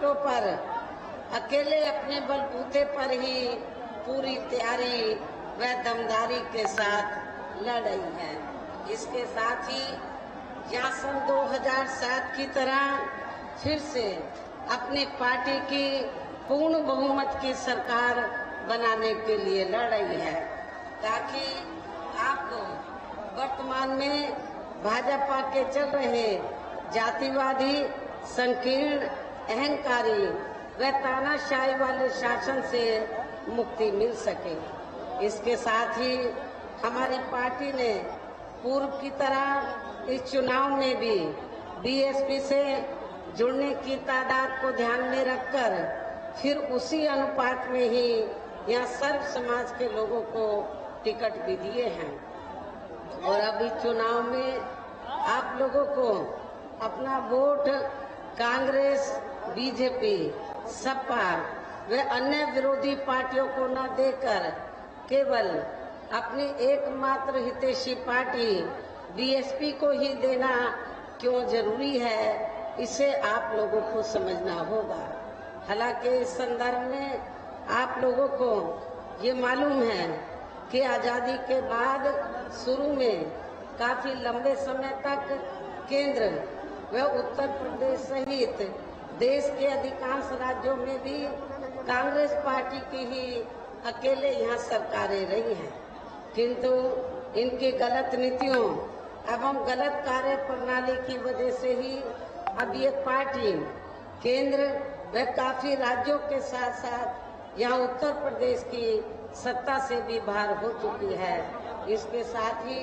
सीटों पर अकेले अपने बलबूते पर ही पूरी तैयारी व दमदारी के साथ लड़ रही है। इसके साथ ही यहाँ सन 2007 की तरह फिर से अपनी पार्टी की पूर्ण बहुमत की सरकार बनाने के लिए लड़ रही है, ताकि आपको वर्तमान में भाजपा के चल रहे जातिवादी, संकीर्ण, अहंकारी व तानाशाही वाले शासन से मुक्ति मिल सके। इसके साथ ही हमारी पार्टी ने पूर्व की तरह इस चुनाव में भी बीएसपी से जुड़ने की तादाद को ध्यान में रखकर फिर उसी अनुपात में ही यहाँ सर्व समाज के लोगों को टिकट भी दिए हैं। और अभी चुनाव में आप लोगों को अपना वोट कांग्रेस, बीजेपी, सपा व अन्य विरोधी पार्टियों को न देकर केवल अपनी एकमात्र हितैषी पार्टी बीएसपी को ही देना क्यों जरूरी है, इसे आप लोगों को समझना होगा। हालांकि इस संदर्भ में आप लोगों को ये मालूम है कि आजादी के बाद शुरू में काफी लंबे समय तक केंद्र व उत्तर प्रदेश सहित देश के अधिकांश राज्यों में भी कांग्रेस पार्टी की ही अकेले यहाँ सरकारें रही हैं, किंतु इनकी गलत नीतियों एवं गलत कार्य प्रणाली की वजह से ही अब ये पार्टी केंद्र व काफी राज्यों के साथ साथ यहाँ उत्तर प्रदेश की सत्ता से भी बाहर हो चुकी है। इसके साथ ही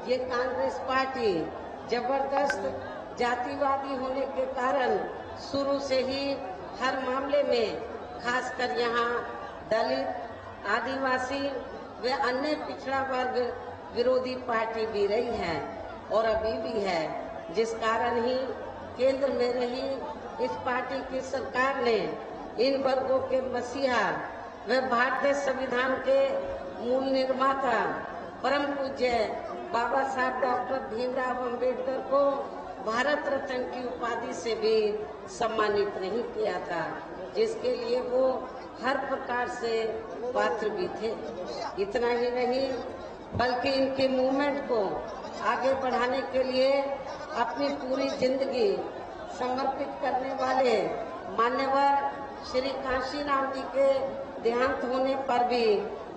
ये कांग्रेस पार्टी जबरदस्त जातिवादी होने के कारण शुरू से ही हर मामले में खासकर यहाँ दलित, आदिवासी व अन्य पिछड़ा वर्ग विरोधी पार्टी भी रही है और अभी भी है, जिस कारण ही केंद्र में रही इस पार्टी की सरकार ने इन वर्गों के मसीहा व भारतीय संविधान के मूल निर्माता परम पूज्य बाबा साहब डॉक्टर भीमराव अम्बेडकर को भारत रत्न की उपाधि से भी सम्मानित नहीं किया था, जिसके लिए वो हर प्रकार से पात्र भी थे। इतना ही नहीं बल्कि इनके मूवमेंट को आगे बढ़ाने के लिए अपनी पूरी जिंदगी समर्पित करने वाले मान्यवर श्री कांशीराम जी के देहांत होने पर भी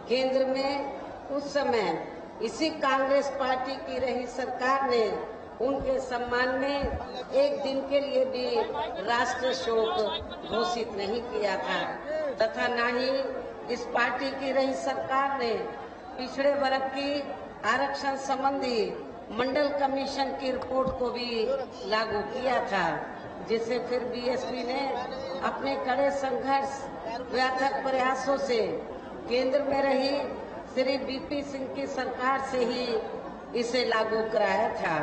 केंद्र में उस समय इसी कांग्रेस पार्टी की रही सरकार ने उनके सम्मान में एक दिन के लिए भी राष्ट्रीय शोक घोषित नहीं किया था, तथा न ही इस पार्टी की रही सरकार ने पिछड़े वर्ग की आरक्षण संबंधी मंडल कमीशन की रिपोर्ट को भी लागू किया था, जिसे फिर बीएसपी ने अपने कड़े संघर्ष व अथक प्रयासों से केंद्र में रही श्री बीपी सिंह की सरकार से ही इसे लागू कराया था।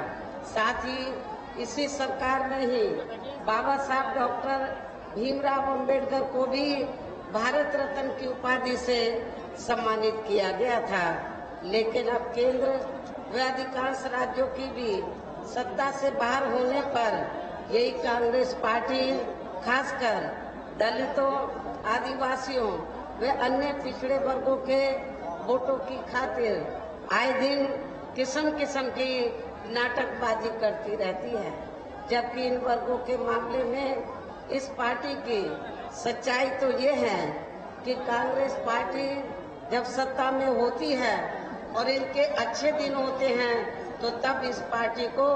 साथ ही इसी सरकार में ही बाबा साहब डॉक्टर भीमराव अम्बेडकर को भी भारत रत्न की उपाधि से सम्मानित किया गया था। लेकिन अब केंद्र व अधिकांश राज्यों की भी सत्ता से बाहर होने पर यही कांग्रेस पार्टी खासकर दलितों, आदिवासियों व अन्य पिछड़े वर्गों के वोटों की खातिर आए दिन किस्म किस्म की नाटकबाजी करती रहती है, जबकि इन वर्गों के मामले में इस पार्टी की सच्चाई तो ये है कि कांग्रेस पार्टी जब सत्ता में होती है और इनके अच्छे दिन होते हैं तो तब इस पार्टी को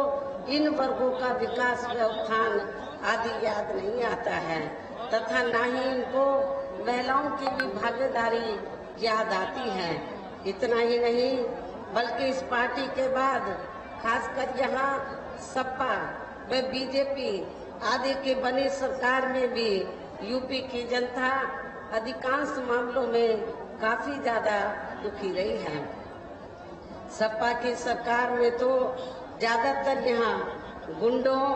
इन वर्गों का विकास व उत्थान आदि याद नहीं आता है, तथा न ही इनको महिलाओं की भी भागीदारी याद आती है। इतना ही नहीं बल्कि इस पार्टी के बाद खासकर यहाँ सपा व बीजेपी आदि की बनी सरकार में भी यूपी की जनता अधिकांश मामलों में काफी ज्यादा दुखी रही है। सपा की सरकार में तो ज्यादातर यहाँ गुंडों,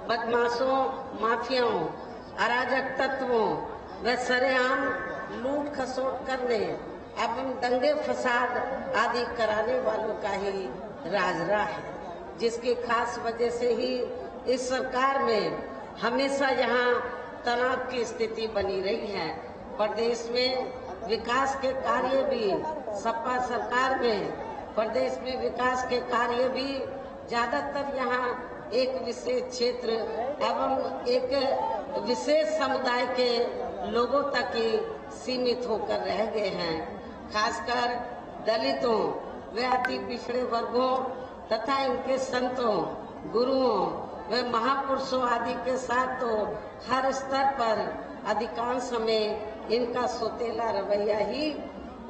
बदमाशों, माफियाओं, अराजक तत्वों व सरेआम लूट खसोट करने एवं दंगे फसाद आदि कराने वालों का ही राज रहा है, जिसकी खास वजह से ही इस सरकार में हमेशा यहाँ तनाव की स्थिति बनी रही है। प्रदेश में विकास के कार्य भी सपा सरकार में प्रदेश में विकास के कार्य भी ज्यादातर यहाँ एक विशेष क्षेत्र एवं एक विशेष समुदाय के लोगों तक ही सीमित होकर रह गए हैं। खासकर दलितों व अति पिछड़े वर्गों तथा इनके संतों, गुरुओं व महापुरुषों आदि के साथ तो हर स्तर पर अधिकांश समय इनका सौतेला रवैया ही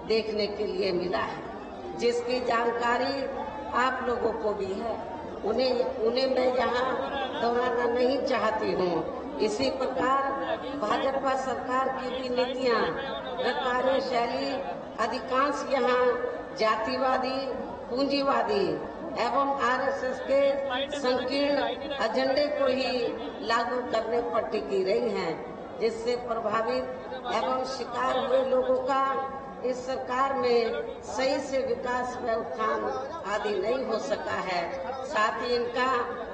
देखने के लिए मिला है, जिसकी जानकारी आप लोगों को भी है। उन्हें मैं यहाँ दोहराना नहीं चाहती हूँ। इसी प्रकार भाजपा सरकार की भी नीतियाँ व कार्यशैली अधिकांश यहाँ जातिवादी, पूंजीवादी एवं आरएसएस के संकीर्ण एजेंडे को ही लागू करने पर टिकी रही हैं, जिससे प्रभावित एवं शिकार हुए लोगों का इस सरकार में सही से विकास व उत्थान आदि नहीं हो सका है। साथ ही इनका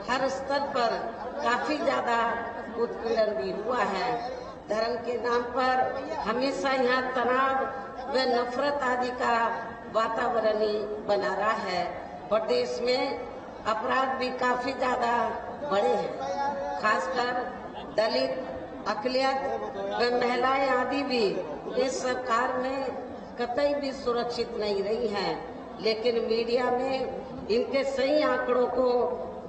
हर स्तर पर काफी ज्यादा उत्पीड़न भी हुआ है। धर्म के नाम पर हमेशा यहाँ तनाव व नफरत आदि का वातावरण ही बना रहा है। प्रदेश में अपराध भी काफी ज्यादा बढ़े हैं। खासकर दलित, अकलियत व महिलाएं आदि भी इस सरकार में कतई भी सुरक्षित नहीं रही हैं, लेकिन मीडिया में इनके सही आंकड़ों को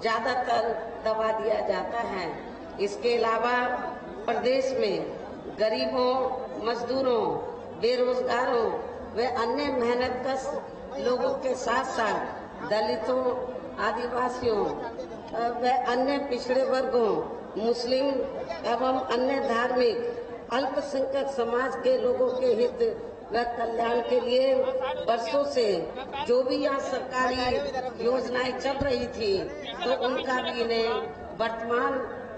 ज्यादातर दबा दिया जाता है। इसके अलावा प्रदेश में गरीबों, मजदूरों, बेरोजगारों व अन्य मेहनतकश लोगों के साथ साथ दलितों, आदिवासियों व अन्य पिछड़े वर्गों, मुस्लिम एवं अन्य धार्मिक अल्पसंख्यक समाज के लोगों के हित व कल्याण के लिए वर्षों से जो भी यहाँ सरकारी योजनाएं चल रही थी, तो उनका भी इन्हें वर्तमान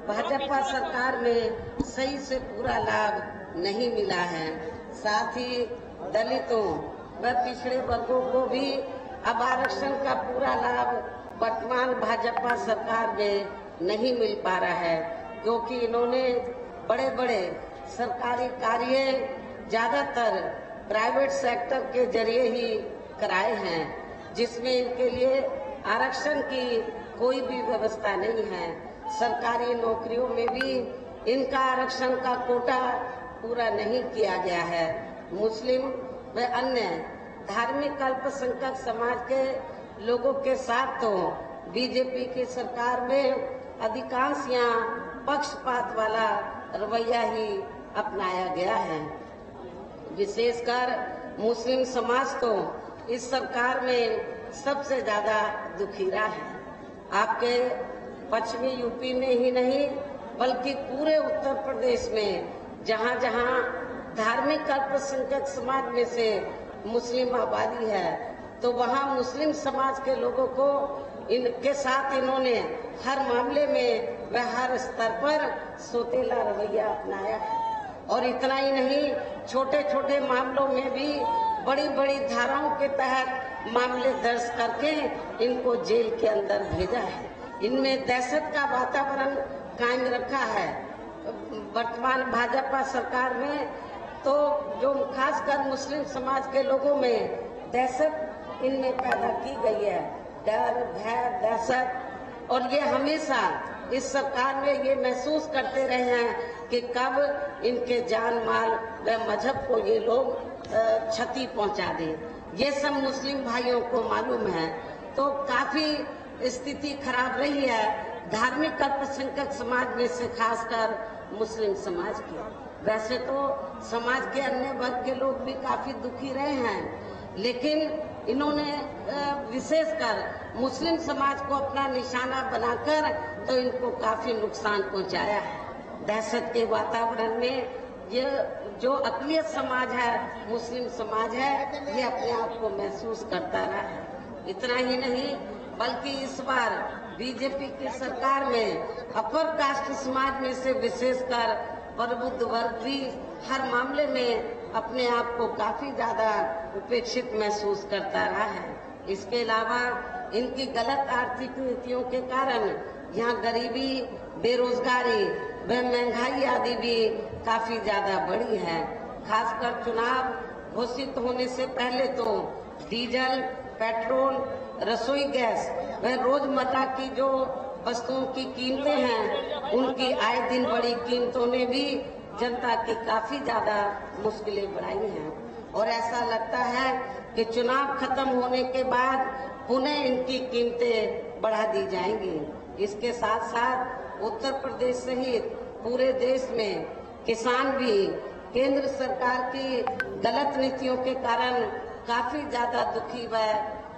भाजपा सरकार में सही से पूरा लाभ नहीं मिला है। साथ ही दलितों व पिछड़े वर्गों को भी अब आरक्षण का पूरा लाभ वर्तमान भाजपा सरकार में नहीं मिल पा रहा है, क्योंकि इन्होंने बड़े बड़े सरकारी कार्य ज्यादातर प्राइवेट सेक्टर के जरिए ही कराए हैं, जिसमें इनके लिए आरक्षण की कोई भी व्यवस्था नहीं है। सरकारी नौकरियों में भी इनका आरक्षण का कोटा पूरा नहीं किया गया है। मुस्लिम व अन्य धार्मिक अल्पसंख्यक समाज के लोगों के साथ तो बीजेपी की सरकार में अधिकांश यहाँ पक्षपात वाला रवैया ही अपनाया गया है। विशेषकर मुस्लिम समाज तो इस सरकार में सबसे ज्यादा दुखी रहा है। आपके पश्चिमी यूपी में ही नहीं बल्कि पूरे उत्तर प्रदेश में जहाँ जहाँ धार्मिक अल्पसंख्यक समाज में से मुस्लिम आबादी है, तो वहाँ मुस्लिम समाज के लोगों को इनके साथ इन्होंने हर मामले में व हर स्तर पर सौतेला रवैया अपनाया है। और इतना ही नहीं, छोटे छोटे मामलों में भी बड़ी बड़ी धाराओं के तहत मामले दर्ज करके इनको जेल के अंदर भेजा है। इनमें दहशत का वातावरण कायम रखा है। वर्तमान भाजपा सरकार में तो जो खासकर मुस्लिम समाज के लोगों में दहशत इनमें पैदा की गई है, डर, भय, दहशत। और ये हमेशा इस सरकार में ये महसूस करते रहे हैं कि कब इनके जान माल व मजहब को ये लोग क्षति पहुंचा दें। ये सब मुस्लिम भाइयों को मालूम है। तो काफी स्थिति खराब रही है धार्मिक अल्पसंख्यक समाज में से, खासकर मुस्लिम समाज की। वैसे तो समाज के अन्य वर्ग के लोग भी काफी दुखी रहे हैं, लेकिन इन्होंने विशेषकर मुस्लिम समाज को अपना निशाना बनाकर तो इनको काफी नुकसान पहुंचाया है। दहशत के वातावरण में ये जो अक़लियत समाज है, मुस्लिम समाज है, ये अपने आप को महसूस करता रहा है। इतना ही नहीं बल्कि इस बार बीजेपी की सरकार में अपर कास्ट समाज में से विशेषकर प्रबुद्ध वर्ग भी हर मामले में अपने आप को काफी ज्यादा उपेक्षित महसूस करता रहा है। इसके अलावा इनकी गलत आर्थिक नीतियों के कारण यहाँ गरीबी, बेरोजगारी व महंगाई आदि भी काफी ज्यादा बढ़ी है। खासकर चुनाव घोषित होने से पहले तो डीजल, पेट्रोल, रसोई गैस व रोजमर्रा की जो वस्तुओं की कीमतें हैं, उनकी आए दिन बढ़ी कीमतों ने भी जनता की काफी ज्यादा मुश्किलें बढ़ाई हैं। और ऐसा लगता है कि चुनाव खत्म होने के बाद पुनः इनकी कीमतें बढ़ा दी जाएंगी। इसके साथ साथ उत्तर प्रदेश सहित पूरे देश में किसान भी केंद्र सरकार की गलत नीतियों के कारण काफी ज्यादा दुखी व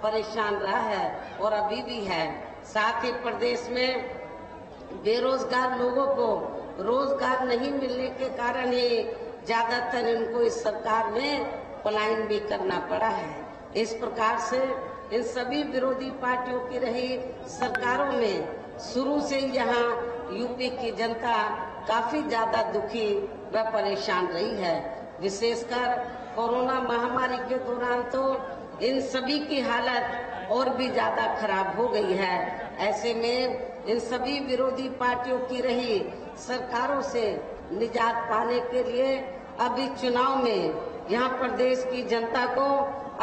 परेशान रहा है और अभी भी है। साथ ही प्रदेश में बेरोजगार लोगों को रोजगार नहीं मिलने के कारण ही ज्यादातर इनको इस सरकार में पलायन भी करना पड़ा है। इस प्रकार से इन सभी विरोधी पार्टियों की रही सरकारों में शुरू से यहाँ यूपी की जनता काफी ज्यादा दुखी व परेशान रही है। विशेषकर कोरोना महामारी के दौरान तो इन सभी की हालत और भी ज्यादा खराब हो गई है। ऐसे में इन सभी विरोधी पार्टियों की रही सरकारों से निजात पाने के लिए अभी चुनाव में यहाँ प्रदेश की जनता को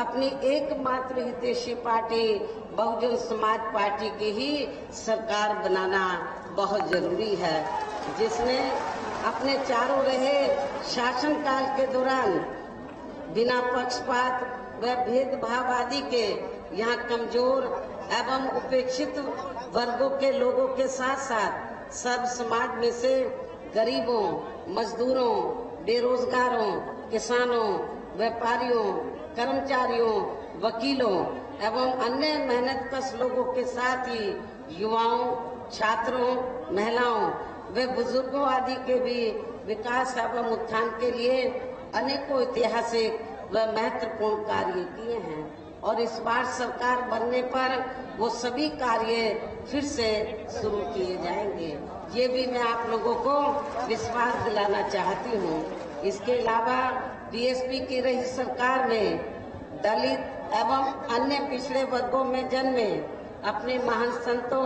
अपनी एकमात्र हितैषी पार्टी बहुजन समाज पार्टी की ही सरकार बनाना बहुत जरूरी है, जिसने अपने चारों रहे शासनकाल के दौरान बिना पक्षपात व भेदभाव आदि के यहाँ कमजोर एवं उपेक्षित वर्गों के लोगों के साथ साथ सब समाज में से गरीबों, मजदूरों, बेरोजगारों, किसानों, व्यापारियों, कर्मचारियों, वकीलों एवं अन्य मेहनतकश लोगों के साथ ही युवाओं, छात्रों, महिलाओं व बुजुर्गों आदि के भी विकास एवं उत्थान के लिए अनेकों ऐतिहासिक व महत्वपूर्ण कार्य किए हैं। और इस बार सरकार बनने पर वो सभी कार्य फिर से शुरू किए जाएंगे, ये भी मैं आप लोगों को विश्वास दिलाना चाहती हूँ। इसके अलावा बीएसपी की रही सरकार में दलित एवं अन्य पिछड़े वर्गों में जन्मे अपने महान संतों,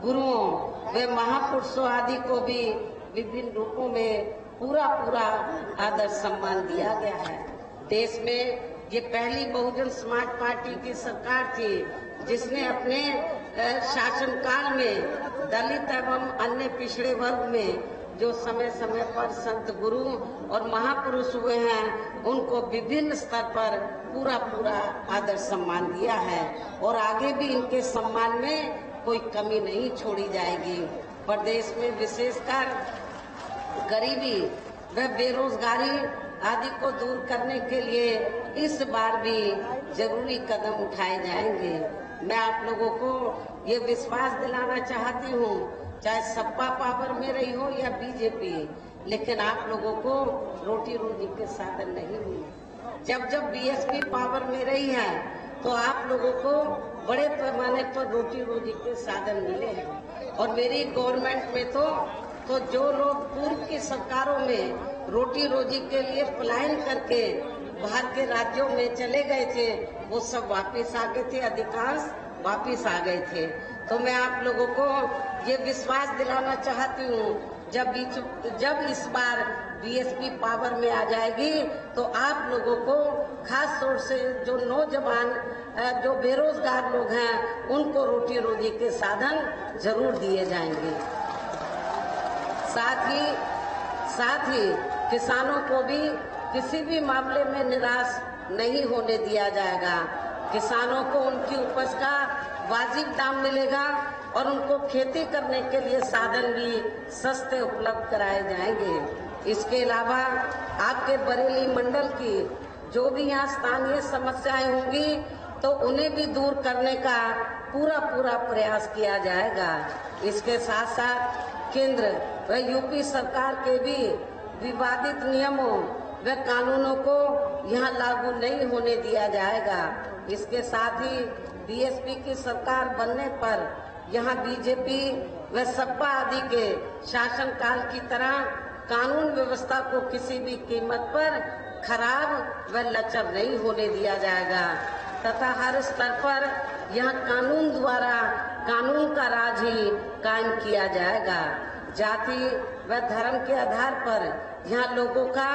गुरुओं व महापुरुषों आदि को भी विभिन्न रूपों में पूरा आदर सम्मान दिया गया है। देश में ये पहली बहुजन समाज पार्टी की सरकार थी जिसने अपने शासनकाल में दलित एवं अन्य पिछड़े वर्ग में जो समय समय पर संत गुरु और महापुरुष हुए हैं, उनको विभिन्न स्तर पर पूरा आदर सम्मान दिया है और आगे भी इनके सम्मान में कोई कमी नहीं छोड़ी जाएगी। प्रदेश में विशेषकर गरीबी व बेरोजगारी आदि को दूर करने के लिए इस बार भी जरूरी कदम उठाए जाएंगे। मैं आप लोगों को ये विश्वास दिलाना चाहती हूँ, चाहे सपा पावर में रही हो या बीजेपी, लेकिन आप लोगों को रोटी रोजी के साधन नहीं मिले। जब बीएसपी पावर में रही है तो आप लोगों को बड़े पैमाने पर रोटी रोजी के साधन मिले हैं। और मेरी गवर्नमेंट में तो जो लोग पूर्व की सरकारों में रोटी रोजी के लिए पलायन करके बाहर के राज्यों में चले गए थे, वो सब वापस आ गए थे, अधिकांश वापस आ गए थे। तो मैं आप लोगों को ये विश्वास दिलाना चाहती हूँ, जब इस बार बीएसपी पावर में आ जाएगी तो आप लोगों को खास तौर से जो नौजवान जो बेरोजगार लोग हैं, उनको रोटी रोजी के साधन जरूर दिए जाएंगे। साथ ही किसानों को भी किसी भी मामले में निराश नहीं होने दिया जाएगा। किसानों को उनकी उपज का वाजिब दाम मिलेगा और उनको खेती करने के लिए साधन भी सस्ते उपलब्ध कराए जाएंगे। इसके अलावा आपके बरेली मंडल की जो भी यहाँ स्थानीय समस्याएं होंगी तो उन्हें भी दूर करने का पूरा प्रयास किया जाएगा। इसके साथ साथ केंद्र व यूपी सरकार के भी विवादित नियमों व कानूनों को यहाँ लागू नहीं होने दिया जाएगा। इसके साथ ही बीएसपी की सरकार बनने पर यहाँ बीजेपी व सपा आदि के शासनकाल की तरह कानून व्यवस्था को किसी भी कीमत पर खराब व लचर नहीं होने दिया जाएगा तथा हर स्तर पर यहाँ कानून द्वारा कानून का राज ही कायम किया जाएगा। जाति व धर्म के आधार पर यहाँ लोगों का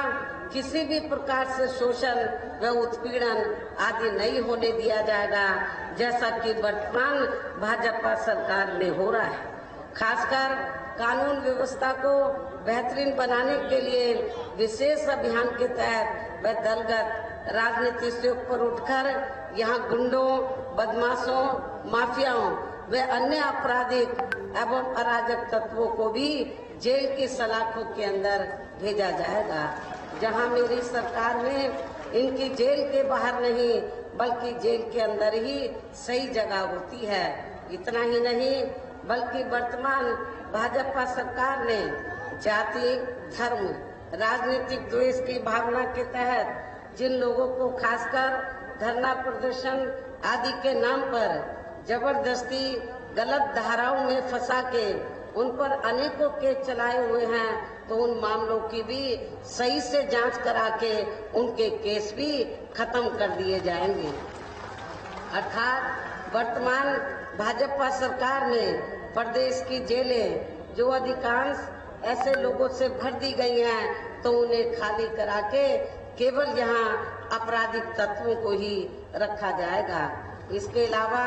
किसी भी प्रकार से शोषण व उत्पीड़न आदि नहीं होने दिया जाएगा, जैसा कि वर्तमान भाजपा सरकार में हो रहा है। खासकर कानून व्यवस्था को बेहतरीन बनाने के लिए विशेष अभियान के तहत व दलगत राजनीति से ऊपर उठकर यहाँ गुंडों, बदमाशों, माफियाओं व अन्य आपराधिक एवं अराजक तत्वों को भी जेल की सलाखों के अंदर भेजा जाएगा, जहां मेरी सरकार ने इनकी जेल के बाहर नहीं बल्कि जेल के अंदर ही सही जगह होती है। इतना ही नहीं बल्कि वर्तमान भाजपा सरकार ने जाति, धर्म, राजनीतिक द्वेष की भावना के तहत जिन लोगों को खासकर धरना प्रदर्शन आदि के नाम पर जबरदस्ती गलत धाराओं में फंसा के उन पर अनेकों केस चलाए हुए हैं, तो उन मामलों की भी सही से जांच करा के उनके केस भी खत्म कर दिए जाएंगे। अर्थात वर्तमान भाजपा सरकार ने प्रदेश की जेलें जो अधिकांश ऐसे लोगों से भर दी गई हैं, तो उन्हें खाली करा के केवल यहाँ आपराधिक तत्वों को ही रखा जाएगा। इसके अलावा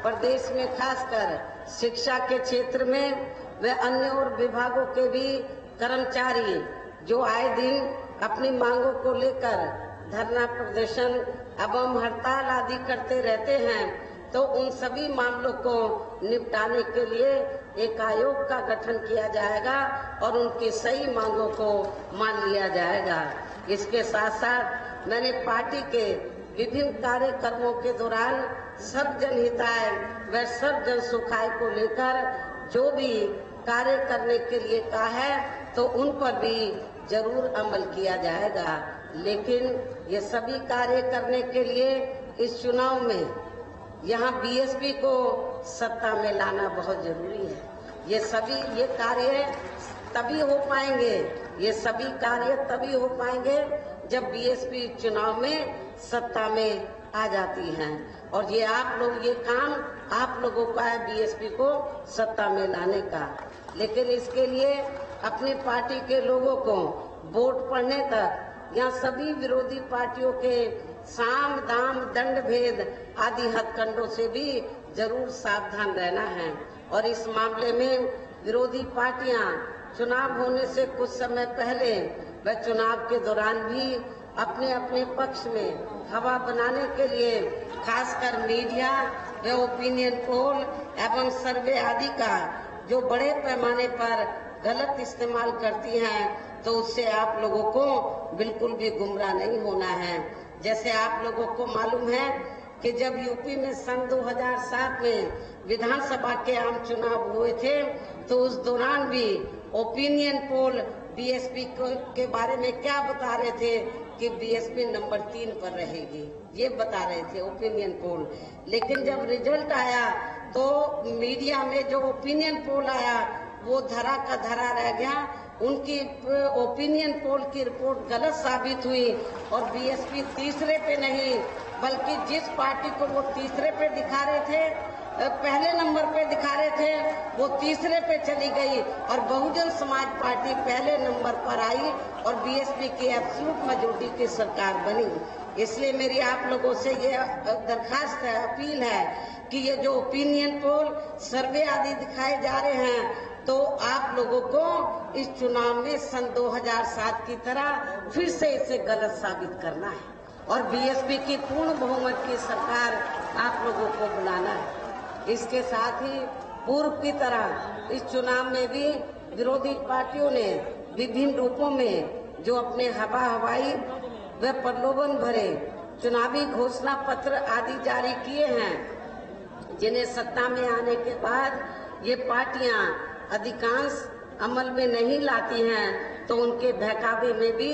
प्रदेश में खासकर शिक्षा के क्षेत्र में व अन्य और विभागों के भी कर्मचारी जो आए दिन अपनी मांगों को लेकर धरना प्रदर्शन एवं हड़ताल आदि करते रहते हैं, तो उन सभी मामलों को निपटाने के लिए एक आयोग का गठन किया जाएगा और उनकी सही मांगों को मान लिया जाएगा। इसके साथ साथ मैंने पार्टी के विभिन्न कार्यक्रमों के दौरान सब जनहिताय व सब जन सुखाय को लेकर जो भी कार्य करने के लिए कहा है, तो उन पर भी जरूर अमल किया जाएगा। लेकिन ये सभी कार्य करने के लिए इस चुनाव में यहाँ बीएसपी को सत्ता में लाना बहुत जरूरी है। ये कार्य तभी हो पाएंगे, ये सभी कार्य तभी हो पाएंगे जब बीएसपी चुनाव में सत्ता में आ जाती हैं। और ये काम आप लोगों का है बीएसपी को सत्ता में लाने का। लेकिन इसके लिए अपनी पार्टी के लोगों को वोट पड़ने तक यहाँ सभी विरोधी पार्टियों के साम दाम दंड भेद आदि हथकंडों से भी जरूर सावधान रहना है। और इस मामले में विरोधी पार्टियां चुनाव होने से कुछ समय पहले व चुनाव के दौरान भी अपने अपने पक्ष में हवा बनाने के लिए खासकर मीडिया व ओपिनियन पोल एवं सर्वे आदि का जो बड़े पैमाने पर गलत इस्तेमाल करती हैं, तो उससे आप लोगों को बिल्कुल भी गुमराह नहीं होना है। जैसे आप लोगों को मालूम है कि जब यूपी में सन 2007 में विधानसभा के आम चुनाव हुए थे, तो उस दौरान भी ओपिनियन पोल बीएसपी के बारे में क्या बता रहे थे कि बीएसपी नंबर 3 पर रहेगी, ये बता रहे थे ओपिनियन पोल। लेकिन जब रिजल्ट आया तो मीडिया में जो ओपिनियन पोल आया वो धरा का धरा रह गया। उनकी ओपिनियन पोल की रिपोर्ट गलत साबित हुई और बीएसपी तीसरे पे नहीं बल्कि जिस पार्टी को वो तीसरे पे दिखा रहे थे, पहले नंबर पे दिखा रहे थे, वो तीसरे पे चली गई और बहुजन समाज पार्टी पहले नंबर पर आई और बीएसपी की एब्सोल्यूट मेजॉरिटी की सरकार बनी। इसलिए मेरी आप लोगों से ये दरखास्त है, अपील है कि ये जो ओपिनियन पोल सर्वे आदि दिखाए जा रहे हैं, तो आप लोगों को इस चुनाव में सन 2007 की तरह फिर से इसे गलत साबित करना है और बीएसपी की पूर्ण बहुमत की सरकार आप लोगों को बुलाना है। इसके साथ ही पूर्व की तरह इस चुनाव में भी विरोधी पार्टियों ने विभिन्न रूपों में जो अपने हवाई व प्रलोभन भरे चुनावी घोषणा पत्र आदि जारी किए हैं, जिन्हें सत्ता में आने के बाद ये पार्टियां अधिकांश अमल में नहीं लाती हैं, तो उनके बहकावे में भी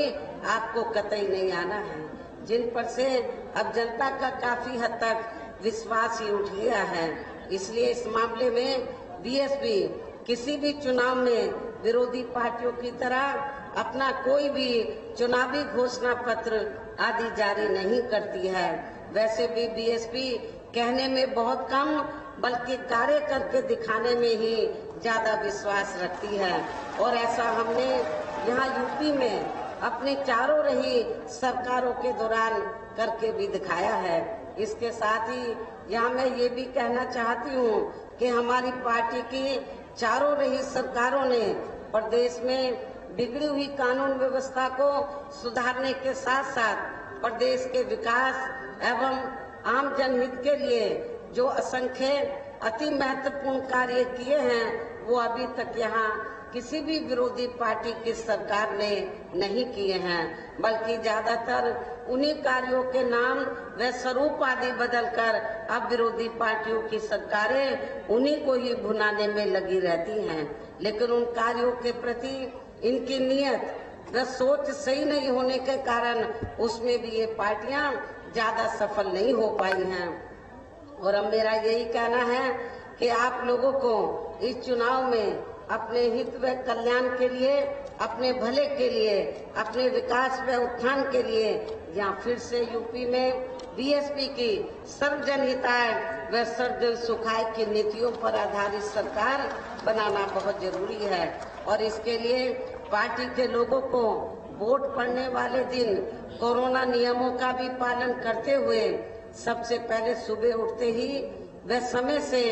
आपको कतई नहीं आना है, जिन पर से अब जनता का काफी हद तक विश्वास ही उठ गया है। इसलिए इस मामले में बीएसपी किसी भी चुनाव में विरोधी पार्टियों की तरह अपना कोई भी चुनावी घोषणा पत्र आदि जारी नहीं करती है। वैसे भी बीएसपी कहने में बहुत कम बल्कि कार्य करके दिखाने में ही ज्यादा विश्वास रखती है। और ऐसा हमने यहाँ यूपी में अपनी चारों रही सरकारों के दौरान करके भी दिखाया है। इसके साथ ही यहाँ मैं ये भी कहना चाहती हूँ कि हमारी पार्टी की चारों रही सरकारों ने प्रदेश में बिगड़ी हुई कानून व्यवस्था को सुधारने के साथ साथ प्रदेश के विकास एवं आम जनहित के लिए जो असंख्य अति महत्वपूर्ण कार्य किए हैं वो अभी तक यहाँ किसी भी विरोधी पार्टी की सरकार ने नहीं किए हैं, बल्कि ज्यादातर उन्हीं कार्यों के नाम व स्वरूप आदि बदलकर अब विरोधी पार्टियों की सरकारें उन्हीं को ही भुनाने में लगी रहती हैं। लेकिन उन कार्यों के प्रति इनकी नियत व सोच सही नहीं होने के कारण उसमें भी ये पार्टियां ज्यादा सफल नहीं हो पाई हैं। और अब मेरा यही कहना है कि आप लोगों को इस चुनाव में अपने हित व कल्याण के लिए, अपने भले के लिए, अपने विकास व उत्थान के लिए या फिर से यूपी में बीएसपी की सर्वजन हिताय व सर्वजन सुखाय की नीतियों पर आधारित सरकार बनाना बहुत जरूरी है। और इसके लिए पार्टी के लोगों को वोट पड़ने वाले दिन कोरोना नियमों का भी पालन करते हुए सबसे पहले सुबह उठते ही व समय से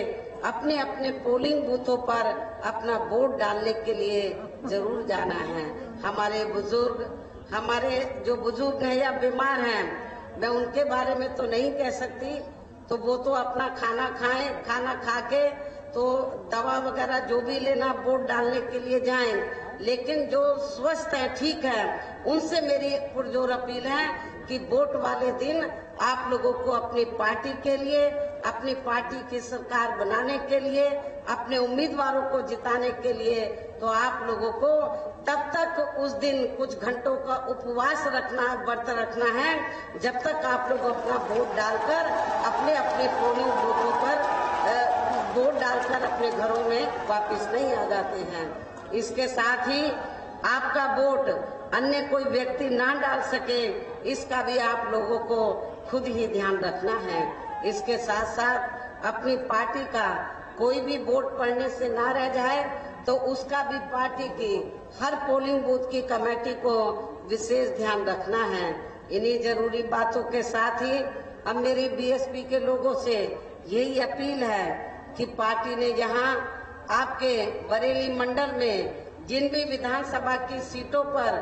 अपने अपने पोलिंग बूथों पर अपना वोट डालने के लिए जरूर जाना है। हमारे जो बुजुर्ग हैं या बीमार हैं, मैं उनके बारे में तो नहीं कह सकती, तो वो तो अपना खाना खाएं, खाना खा के तो दवा वगैरह जो भी लेना वोट डालने के लिए जाएं। लेकिन जो स्वस्थ है, ठीक है, उनसे मेरी पुरजोर अपील है कि वोट वाले दिन आप लोगों को अपनी पार्टी के लिए, अपनी पार्टी की सरकार बनाने के लिए, अपने उम्मीदवारों को जिताने के लिए तो आप लोगों को तब तक उस दिन कुछ घंटों का उपवास रखना, व्रत रखना है, जब तक आप लोग अपना वोट डालकर अपने अपने पोलिंग बूथों पर वोट डालकर अपने घरों में वापस नहीं आ जाते हैं। इसके साथ ही आपका वोट अन्य कोई व्यक्ति ना डाल सके, इसका भी आप लोगों को खुद ही ध्यान रखना है। इसके साथ साथ अपनी पार्टी का कोई भी वोट पड़ने से ना रह जाए तो उसका भी पार्टी की हर पोलिंग बूथ की कमेटी को विशेष ध्यान रखना है। इन्हीं जरूरी बातों के साथ ही अब मेरी बीएसपी के लोगों से यही अपील है कि पार्टी ने यहाँ आपके बरेली मंडल में जिन भी विधानसभा की सीटों पर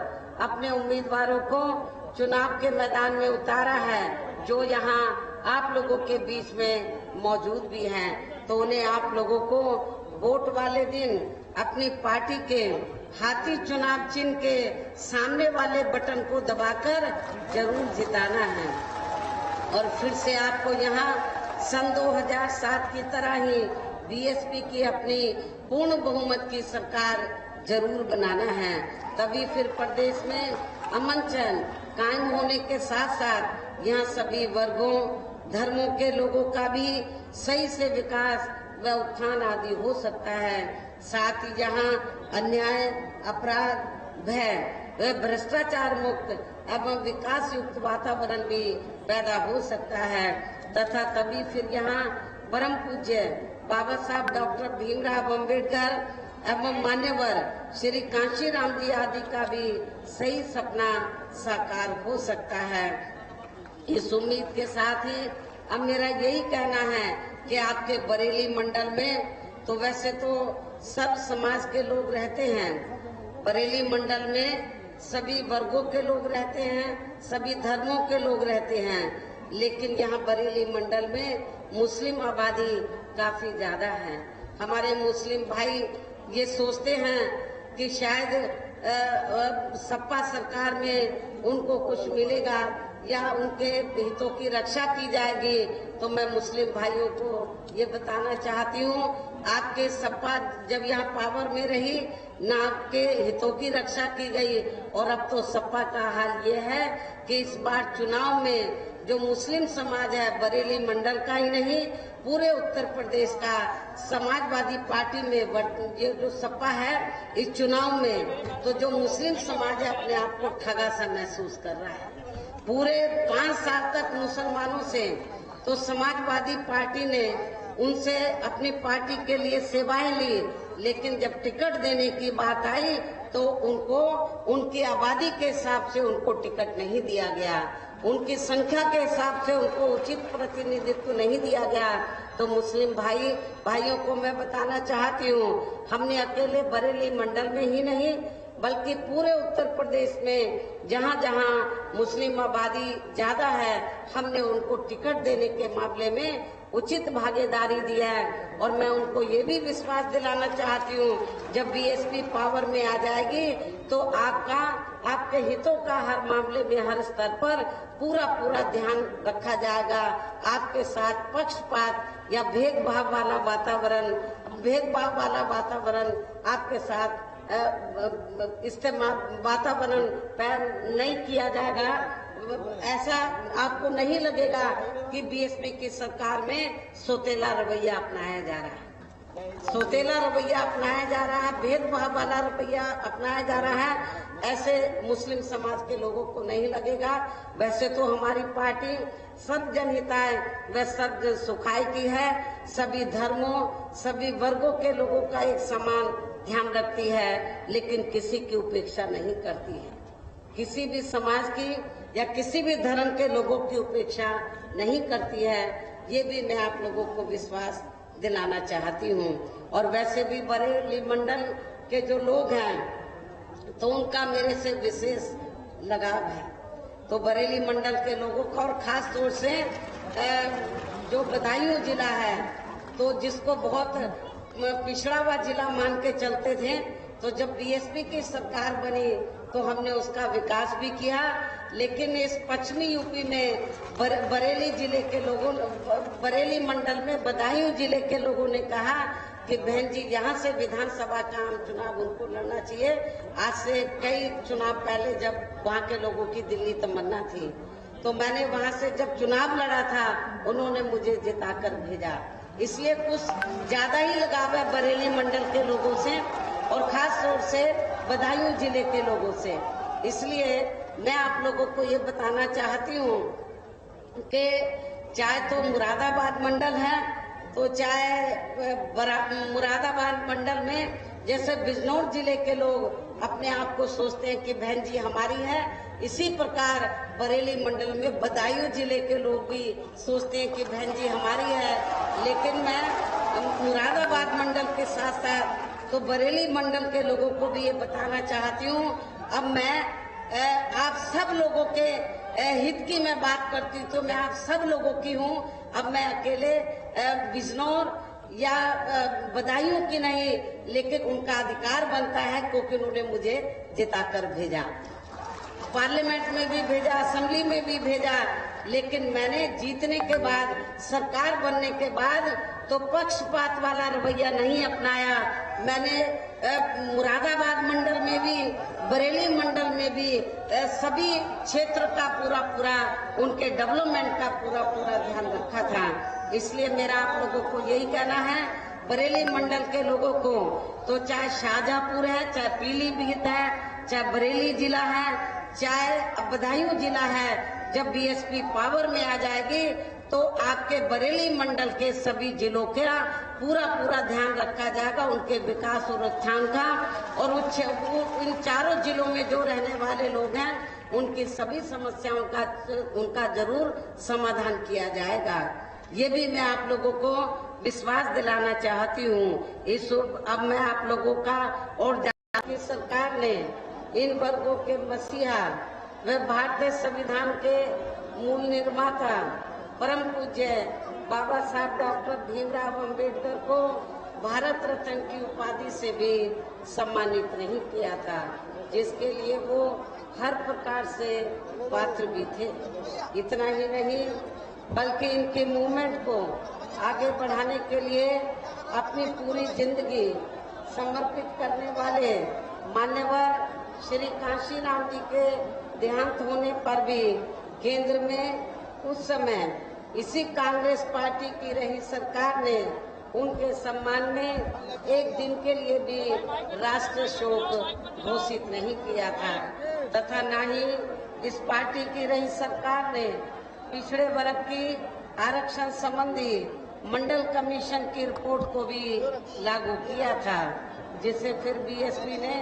अपने उम्मीदवारों को चुनाव के मैदान में उतारा है, जो यहाँ आप लोगों के बीच में मौजूद भी हैं, तो उन्हें आप लोगों को वोट वाले दिन अपनी पार्टी के हाथी चुनाव चिन्ह के सामने वाले बटन को दबाकर जरूर जिताना है। और फिर से आपको यहाँ सन 2007 की तरह ही बीएसपी की अपनी पूर्ण बहुमत की सरकार जरूर बनाना है। तभी फिर प्रदेश में अमन चैन कायम होने के साथ साथ यहाँ सभी वर्गों, धर्मों के लोगों का भी सही से विकास व उत्थान आदि हो सकता है। साथ ही यहाँ अन्याय, अपराध, भय व भ्रष्टाचार मुक्त एवं विकास युक्त वातावरण भी पैदा हो सकता है। तथा तभी फिर यहाँ परम पूज्य बाबा साहब डॉक्टर भीमराव अम्बेडकर एवं मान्यवर श्री कांशीराम जी आदि का भी सही सपना साकार हो सकता है। इस उम्मीद के साथ ही अब मेरा यही कहना है कि आपके बरेली मंडल में तो वैसे तो सब समाज के लोग रहते हैं, बरेली मंडल में सभी वर्गों के लोग रहते हैं, सभी धर्मों के लोग रहते हैं, लेकिन यहाँ बरेली मंडल में मुस्लिम आबादी काफी ज्यादा है। हमारे मुस्लिम भाई ये सोचते हैं कि शायद सपा सरकार में उनको कुछ मिलेगा या उनके हितों की रक्षा की जाएगी। तो मैं मुस्लिम भाइयों को ये बताना चाहती हूँ, आपके सपा जब यहाँ पावर में रही ना आपके हितों की रक्षा की गई, और अब तो सपा का हाल ये है कि इस बार चुनाव में जो मुस्लिम समाज है, बरेली मंडल का ही नहीं पूरे उत्तर प्रदेश का, समाजवादी पार्टी में ये जो सपा है इस चुनाव में, तो जो मुस्लिम समाज है अपने आप को ठगा सा महसूस कर रहा है। पूरे 5 साल तक मुसलमानों से तो समाजवादी पार्टी ने उनसे अपनी पार्टी के लिए सेवाएं ली, लेकिन जब टिकट देने की बात आई तो उनको उनकी आबादी के हिसाब से उनको टिकट नहीं दिया गया, उनकी संख्या के हिसाब से उनको उचित प्रतिनिधित्व नहीं दिया गया। तो मुस्लिम भाइयों को मैं बताना चाहती हूँ, हमने अकेले बरेली मंडल में ही नहीं बल्कि पूरे उत्तर प्रदेश में जहाँ जहाँ मुस्लिम आबादी ज्यादा है, हमने उनको टिकट देने के मामले में उचित भागीदारी दिया है। और मैं उनको ये भी विश्वास दिलाना चाहती हूँ, जब बीएसपी पावर में आ जाएगी तो आपके हितों का हर मामले में हर स्तर पर पूरा ध्यान रखा जाएगा। आपके साथ पक्षपात या भेदभाव वाला वातावरण आपके साथ इस्तेमाल वातावरण नहीं किया जाएगा। ऐसा आपको नहीं लगेगा कि बीएसपी की सरकार में सौतेला रवैया अपनाया जा रहा है, सौतेला रवैया अपनाया जा रहा है, भेदभाव वाला रवैया अपनाया जा रहा है। ऐसे मुस्लिम समाज के लोगों को नहीं लगेगा। वैसे तो हमारी पार्टी सब जनहिताय व सब सुखाई की है, सभी धर्मों सभी वर्गों के लोगों का एक समान ध्यान रखती है, लेकिन किसी की उपेक्षा नहीं करती है, किसी भी समाज की या किसी भी धर्म के लोगों की उपेक्षा नहीं करती है। ये भी मैं आप लोगों को विश्वास दिलाना चाहती हूँ। और वैसे भी बरेली मंडल के जो लोग हैं तो उनका मेरे से विशेष लगाव है। तो बरेली मंडल के लोगों का और खास तौर से जो बदायूं जिला है, तो जिसको बहुत पिछड़ा हुआ जिला मान के चलते थे, तो जब बीएसपी की सरकार बनी तो हमने उसका विकास भी किया। लेकिन इस पश्चिमी यूपी में बरेली जिले के लोगों, बरेली मंडल में बदायूं जिले के लोगों ने कहा कि बहन जी यहाँ से विधानसभा का आम चुनाव उनको लड़ना चाहिए। आज से कई चुनाव पहले जब वहाँ के लोगों की दिल्ली तमन्ना थी, तो मैंने वहाँ से जब चुनाव लड़ा था, उन्होंने मुझे जिताकर भेजा। इसलिए कुछ ज्यादा ही लगाव है बरेली मंडल के लोगों से और खास तौर से बदायूं जिले के लोगों से। इसलिए मैं आप लोगों को ये बताना चाहती हूँ कि चाहे तो मुरादाबाद मंडल है, तो चाहे मुरादाबाद मंडल में जैसे बिजनौर जिले के लोग अपने आप को सोचते हैं कि बहन जी हमारी है, इसी प्रकार बरेली मंडल में बदायूं जिले के लोग भी सोचते हैं कि बहन जी हमारी है। लेकिन मैं मुरादाबाद मंडल के साथ साथ तो बरेली मंडल के लोगों को भी ये बताना चाहती हूँ, अब मैं आप सब लोगों के हित की मैं बात करती तो मैं आप सब लोगों की हूँ। अब मैं अकेले बिजनौर या बदायूं की नहीं, लेकिन उनका अधिकार बनता है क्योंकि उन्होंने मुझे जिताकर भेजा, पार्लियामेंट में भी भेजा, असेंबली में भी भेजा। लेकिन मैंने जीतने के बाद, सरकार बनने के बाद तो पक्षपात वाला रवैया नहीं अपनाया। मैंने मुरादाबाद मंडल में भी, बरेली मंडल में भी सभी क्षेत्र का पूरा उनके डेवलपमेंट का पूरा ध्यान रखा था। इसलिए मेरा आप लोगों को यही कहना है, बरेली मंडल के लोगों को, तो चाहे शाहजहांपुर है, चाहे पीलीभीत है, चाहे बरेली जिला है, चाहे बदायूं जिला है, जब बीएसपी पावर में आ जाएगी तो आपके बरेली मंडल के सभी जिलों का पूरा ध्यान रखा जाएगा, उनके विकास और उत्थान का। और इन चारों जिलों में जो रहने वाले लोग हैं उनकी सभी समस्याओं का उनका जरूर समाधान किया जाएगा। ये भी मैं आप लोगों को विश्वास दिलाना चाहती हूँ। अब मैं आप लोगों का और की सरकार ने इन वर्गों के मसीहा व भारतीय संविधान के मूल निर्माता परम पूज्य बाबा साहब डॉक्टर भीमराव अंबेडकर को भारत रत्न की उपाधि से भी सम्मानित नहीं किया था, जिसके लिए वो हर प्रकार से पात्र भी थे। इतना ही नहीं बल्कि इनके मूवमेंट को आगे बढ़ाने के लिए अपनी पूरी जिंदगी समर्पित करने वाले मान्यवर श्री कांशीराम जी के देहांत होने पर भी केंद्र में उस समय इसी कांग्रेस पार्टी की रही सरकार ने उनके सम्मान में एक दिन के लिए भी राष्ट्र शोक घोषित नहीं किया था, तथा न ही इस पार्टी की रही सरकार ने पिछड़े वर्ग की आरक्षण संबंधी मंडल कमीशन की रिपोर्ट को भी लागू किया था, जिसे फिर बीएसपी ने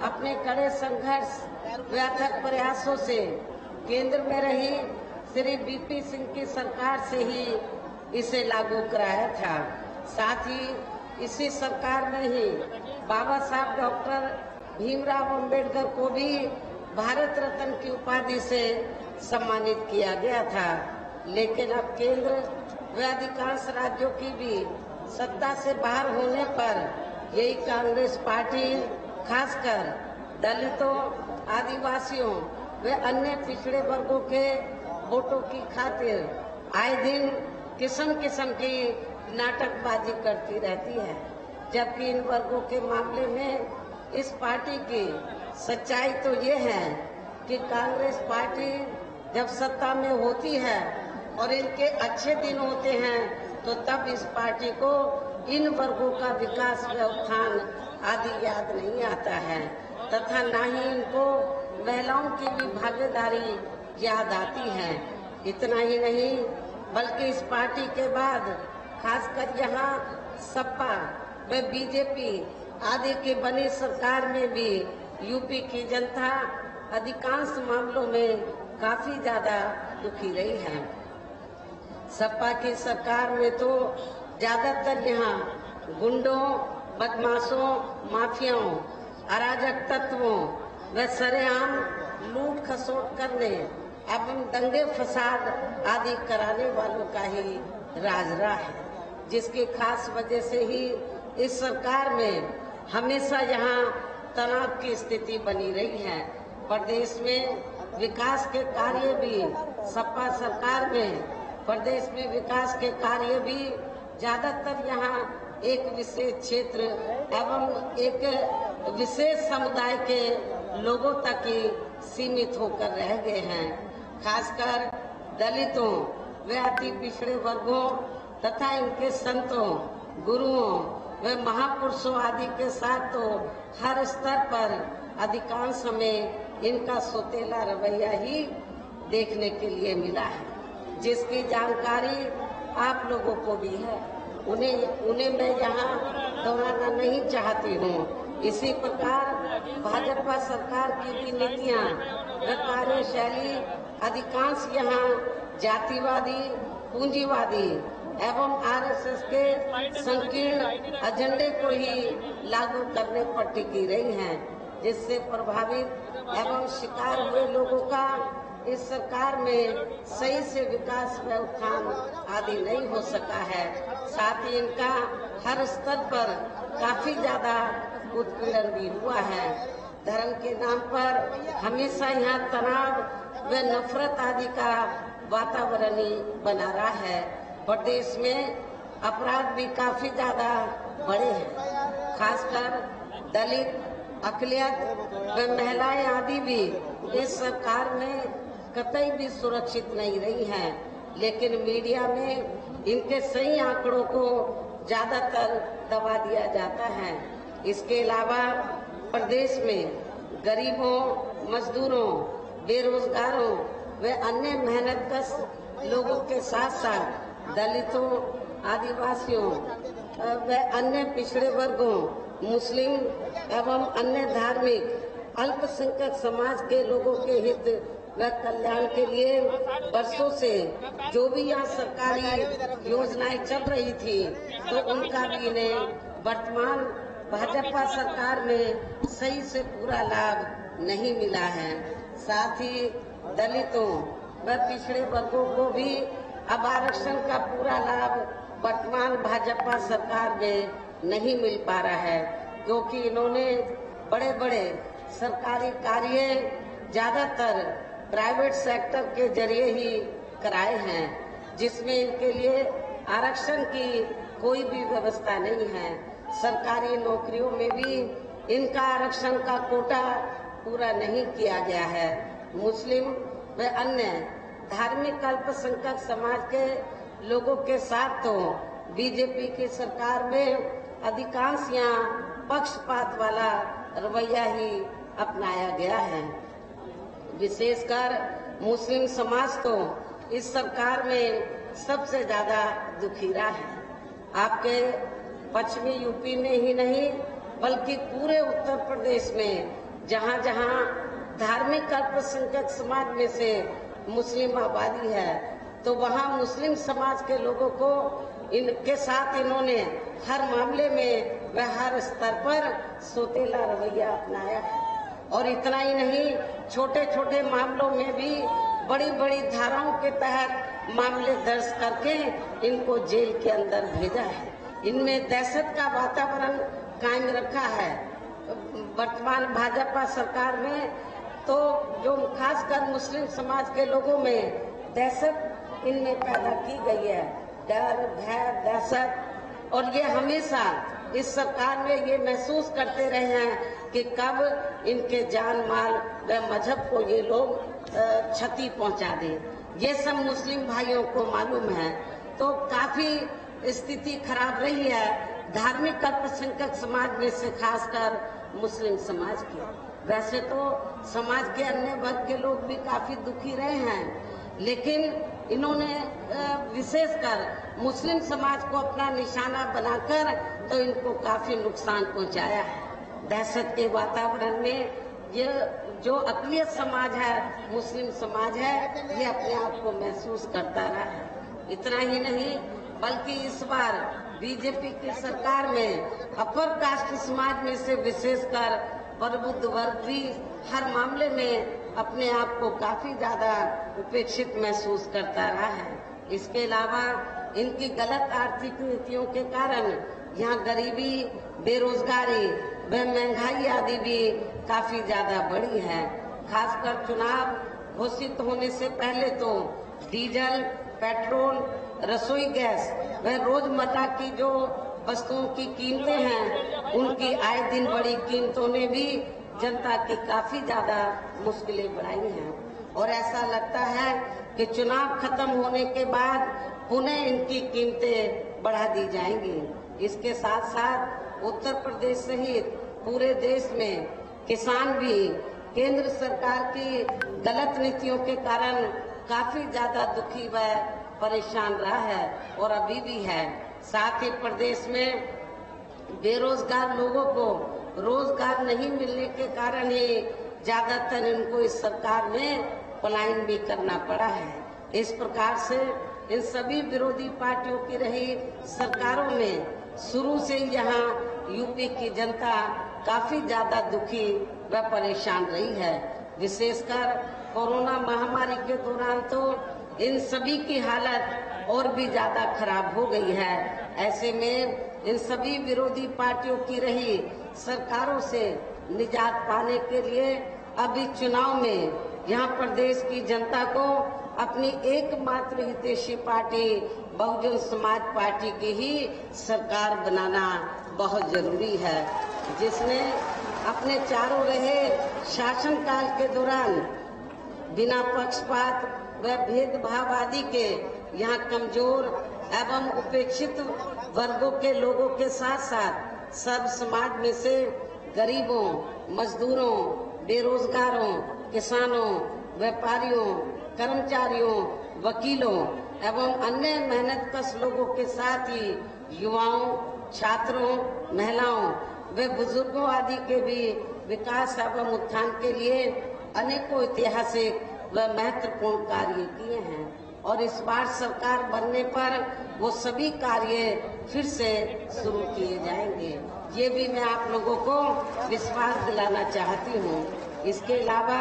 अपने कड़े संघर्ष व अथक प्रयासों से केंद्र में रही श्री बीपी सिंह की सरकार से ही इसे लागू कराया था। साथ ही इसी सरकार में ही बाबा साहब डॉक्टर भीमराव अंबेडकर को भी भारत रत्न की उपाधि से सम्मानित किया गया था। लेकिन अब केंद्र व अधिकांश राज्यों की भी सत्ता से बाहर होने पर यही कांग्रेस पार्टी खासकर दलितों, आदिवासियों व अन्य पिछड़े वर्गों के वोटों की खातिर आए दिन किस्म किस्म की नाटकबाजी करती रहती है, जबकि इन वर्गों के मामले में इस पार्टी की सच्चाई तो ये है कि कांग्रेस पार्टी जब सत्ता में होती है और इनके अच्छे दिन होते हैं तो तब इस पार्टी को इन वर्गों का विकास व उत्थान आदि याद नहीं आता है तथा न ही इनको महिलाओं की भी भागीदारी याद आती है। इतना ही नहीं बल्कि इस पार्टी के बाद खासकर यहाँ सपा व बीजेपी आदि की बनी सरकार में भी यूपी की जनता अधिकांश मामलों में काफी ज्यादा दुखी रही है। सपा की सरकार में तो ज्यादातर यहाँ गुंडों, बदमाशों, माफियाओं, अराजक तत्वों व सरेआम लूट खसोट करने एवं दंगे फसाद आदि कराने वालों का ही राज रहा है, जिसकी खास वजह से ही इस सरकार में हमेशा यहाँ तनाव की स्थिति बनी रही है। प्रदेश में विकास के कार्य भी सपा सरकार में प्रदेश में विकास के कार्य भी ज्यादातर यहाँ एक विशेष क्षेत्र एवं एक विशेष समुदाय के लोगों तक ही सीमित होकर रह गए हैं। खासकर दलितों व अति पिछड़े वर्गों तथा इनके संतों, गुरुओं व महापुरुषों आदि के साथ तो हर स्तर पर अधिकांश हमें इनका सोतेला रवैया ही देखने के लिए मिला है, जिसकी जानकारी आप लोगों को भी है। उन्हें मैं यहाँ दोहराना नहीं चाहती हूँ। इसी प्रकार भाजपा सरकार की भी नीतियाँ व कार्यशैली अधिकांश यहाँ जातिवादी, पूंजीवादी एवं आरएसएस के संकीर्ण एजेंडे को ही लागू करने पर टिकी रही हैं, जिससे प्रभावित एवं शिकार हुए लोगों का इस सरकार में सही से विकास व उत्थान आदि नहीं हो सका है। साथ ही इनका हर स्तर पर काफी ज्यादा उत्पीड़न भी हुआ है। धर्म के नाम पर हमेशा यहाँ तनाव व नफरत आदि का वातावरण ही बना रहा है। प्रदेश में अपराध भी काफी ज्यादा बढ़े हैं। खासकर दलित, अकलियत व महिलाएं आदि भी इस सरकार में कतई भी सुरक्षित नहीं रही हैं, लेकिन मीडिया में इनके सही आंकड़ों को ज्यादातर दबा दिया जाता है। इसके अलावा प्रदेश में गरीबों, मजदूरों, बेरोजगारों व अन्य मेहनतकश लोगों के साथ साथ दलितों, आदिवासियों व अन्य पिछड़े वर्गों, मुस्लिम एवं अन्य धार्मिक अल्पसंख्यक समाज के लोगों के हित व कल्याण के लिए वर्षों से जो भी यहाँ सरकारी योजनाएं चल रही थी तो उनका भी इन्हें वर्तमान भाजपा सरकार में सही से पूरा लाभ नहीं मिला है। साथ ही दलितों व पिछड़े वर्गों को भी अब आरक्षण का पूरा लाभ वर्तमान भाजपा सरकार में नहीं मिल पा रहा है, क्योंकि इन्होंने बड़े बड़े सरकारी कार्य ज्यादातर प्राइवेट सेक्टर के जरिए ही कराए हैं, जिसमें इनके लिए आरक्षण की कोई भी व्यवस्था नहीं है। सरकारी नौकरियों में भी इनका आरक्षण का कोटा पूरा नहीं किया गया है। मुस्लिम व अन्य धार्मिक अल्पसंख्यक समाज के लोगों के साथ तो बीजेपी की सरकार में अधिकांश यहाँ पक्षपात वाला रवैया ही अपनाया गया है। विशेषकर मुस्लिम समाज तो इस सरकार में सबसे ज्यादा दुखी रहा है। आपके पश्चिमी यूपी में ही नहीं बल्कि पूरे उत्तर प्रदेश में जहां जहां धार्मिक अल्पसंख्यक समाज में से मुस्लिम आबादी है, तो वहां मुस्लिम समाज के लोगों को इनके साथ इन्होंने हर मामले में व हर स्तर पर सोतेला रवैया अपनाया है। और इतना ही नहीं, छोटे छोटे मामलों में भी बड़ी बड़ी धाराओं के तहत मामले दर्ज करके इनको जेल के अंदर भेजा है। इनमें दहशत का वातावरण कायम रखा है। वर्तमान भाजपा सरकार में तो जो खासकर मुस्लिम समाज के लोगों में दहशत इनमें पैदा की गई है, डर, भय, दहशत। और ये हमेशा इस सरकार में ये महसूस करते रहे हैं कि कब इनके जान माल व मजहब को ये लोग क्षति पहुंचा दे। ये सब मुस्लिम भाइयों को मालूम है। तो काफी स्थिति खराब रही है धार्मिक अल्पसंख्यक समाज में से, खासकर मुस्लिम समाज की। वैसे तो समाज के अन्य वर्ग के लोग भी काफी दुखी रहे हैं, लेकिन इन्होंने विशेषकर मुस्लिम समाज को अपना निशाना बनाकर तो इनको काफी नुकसान पहुंचाया है। दहशत के वातावरण में ये जो अक़लियत समाज है, मुस्लिम समाज है, ये अपने आप को महसूस करता रहा है। इतना ही नहीं बल्कि इस बार बीजेपी की सरकार में अपर कास्ट समाज में से विशेषकर प्रबुद्ध वर्ग भी हर मामले में अपने आप को काफी ज्यादा उपेक्षित महसूस करता रहा है। इसके अलावा इनकी गलत आर्थिक नीतियों के कारण यहाँ गरीबी, बेरोजगारी व महंगाई आदि भी काफी ज्यादा बढ़ी है। खासकर चुनाव घोषित होने से पहले तो डीजल, पेट्रोल, रसोई गैस व रोजमर्रा की जो वस्तुओं की कीमतें हैं, उनकी आए दिन बढ़ी कीमतों ने भी जनता की काफी ज्यादा मुश्किलें बढ़ाई हैं। और ऐसा लगता है कि चुनाव खत्म होने के बाद पुनः इनकी कीमतें बढ़ा दी जाएंगी। इसके साथ साथ उत्तर प्रदेश सहित पूरे देश में किसान भी केंद्र सरकार की गलत नीतियों के कारण काफी ज्यादा दुखी व परेशान रहा है और अभी भी है। साथ ही प्रदेश में बेरोजगार लोगों को रोजगार नहीं मिलने के कारण ही ज्यादातर इनको इस सरकार में पलायन भी करना पड़ा है। इस प्रकार से इन सभी विरोधी पार्टियों की रही सरकारों में शुरू से ही यहाँ यूपी की जनता काफी ज्यादा दुखी व परेशान रही है। विशेषकर कोरोना महामारी के दौरान तो इन सभी की हालत और भी ज्यादा खराब हो गई है। ऐसे में इन सभी विरोधी पार्टियों की रही सरकारों से निजात पाने के लिए अभी चुनाव में यहाँ प्रदेश की जनता को अपनी एकमात्र हितैषी पार्टी बहुजन समाज पार्टी की ही सरकार बनाना बहुत जरूरी है, जिसने अपने चारों रहे शासनकाल के दौरान बिना पक्षपात व भेदभाव आदि के यहाँ कमजोर एवं उपेक्षित वर्गों के लोगों के साथ साथ सब समाज में से गरीबों, मजदूरों, बेरोजगारों, किसानों, व्यापारियों, कर्मचारियों, वकीलों एवं अन्य मेहनतकश लोगों के साथ ही युवाओं, छात्रों, महिलाओं व बुजुर्गों आदि के भी विकास एवं उत्थान के लिए अनेकों ऐतिहासिक व महत्वपूर्ण कार्य किए हैं। और इस बार सरकार बनने पर वो सभी कार्य फिर से शुरू किए जाएंगे, ये भी मैं आप लोगों को विश्वास दिलाना चाहती हूँ। इसके अलावा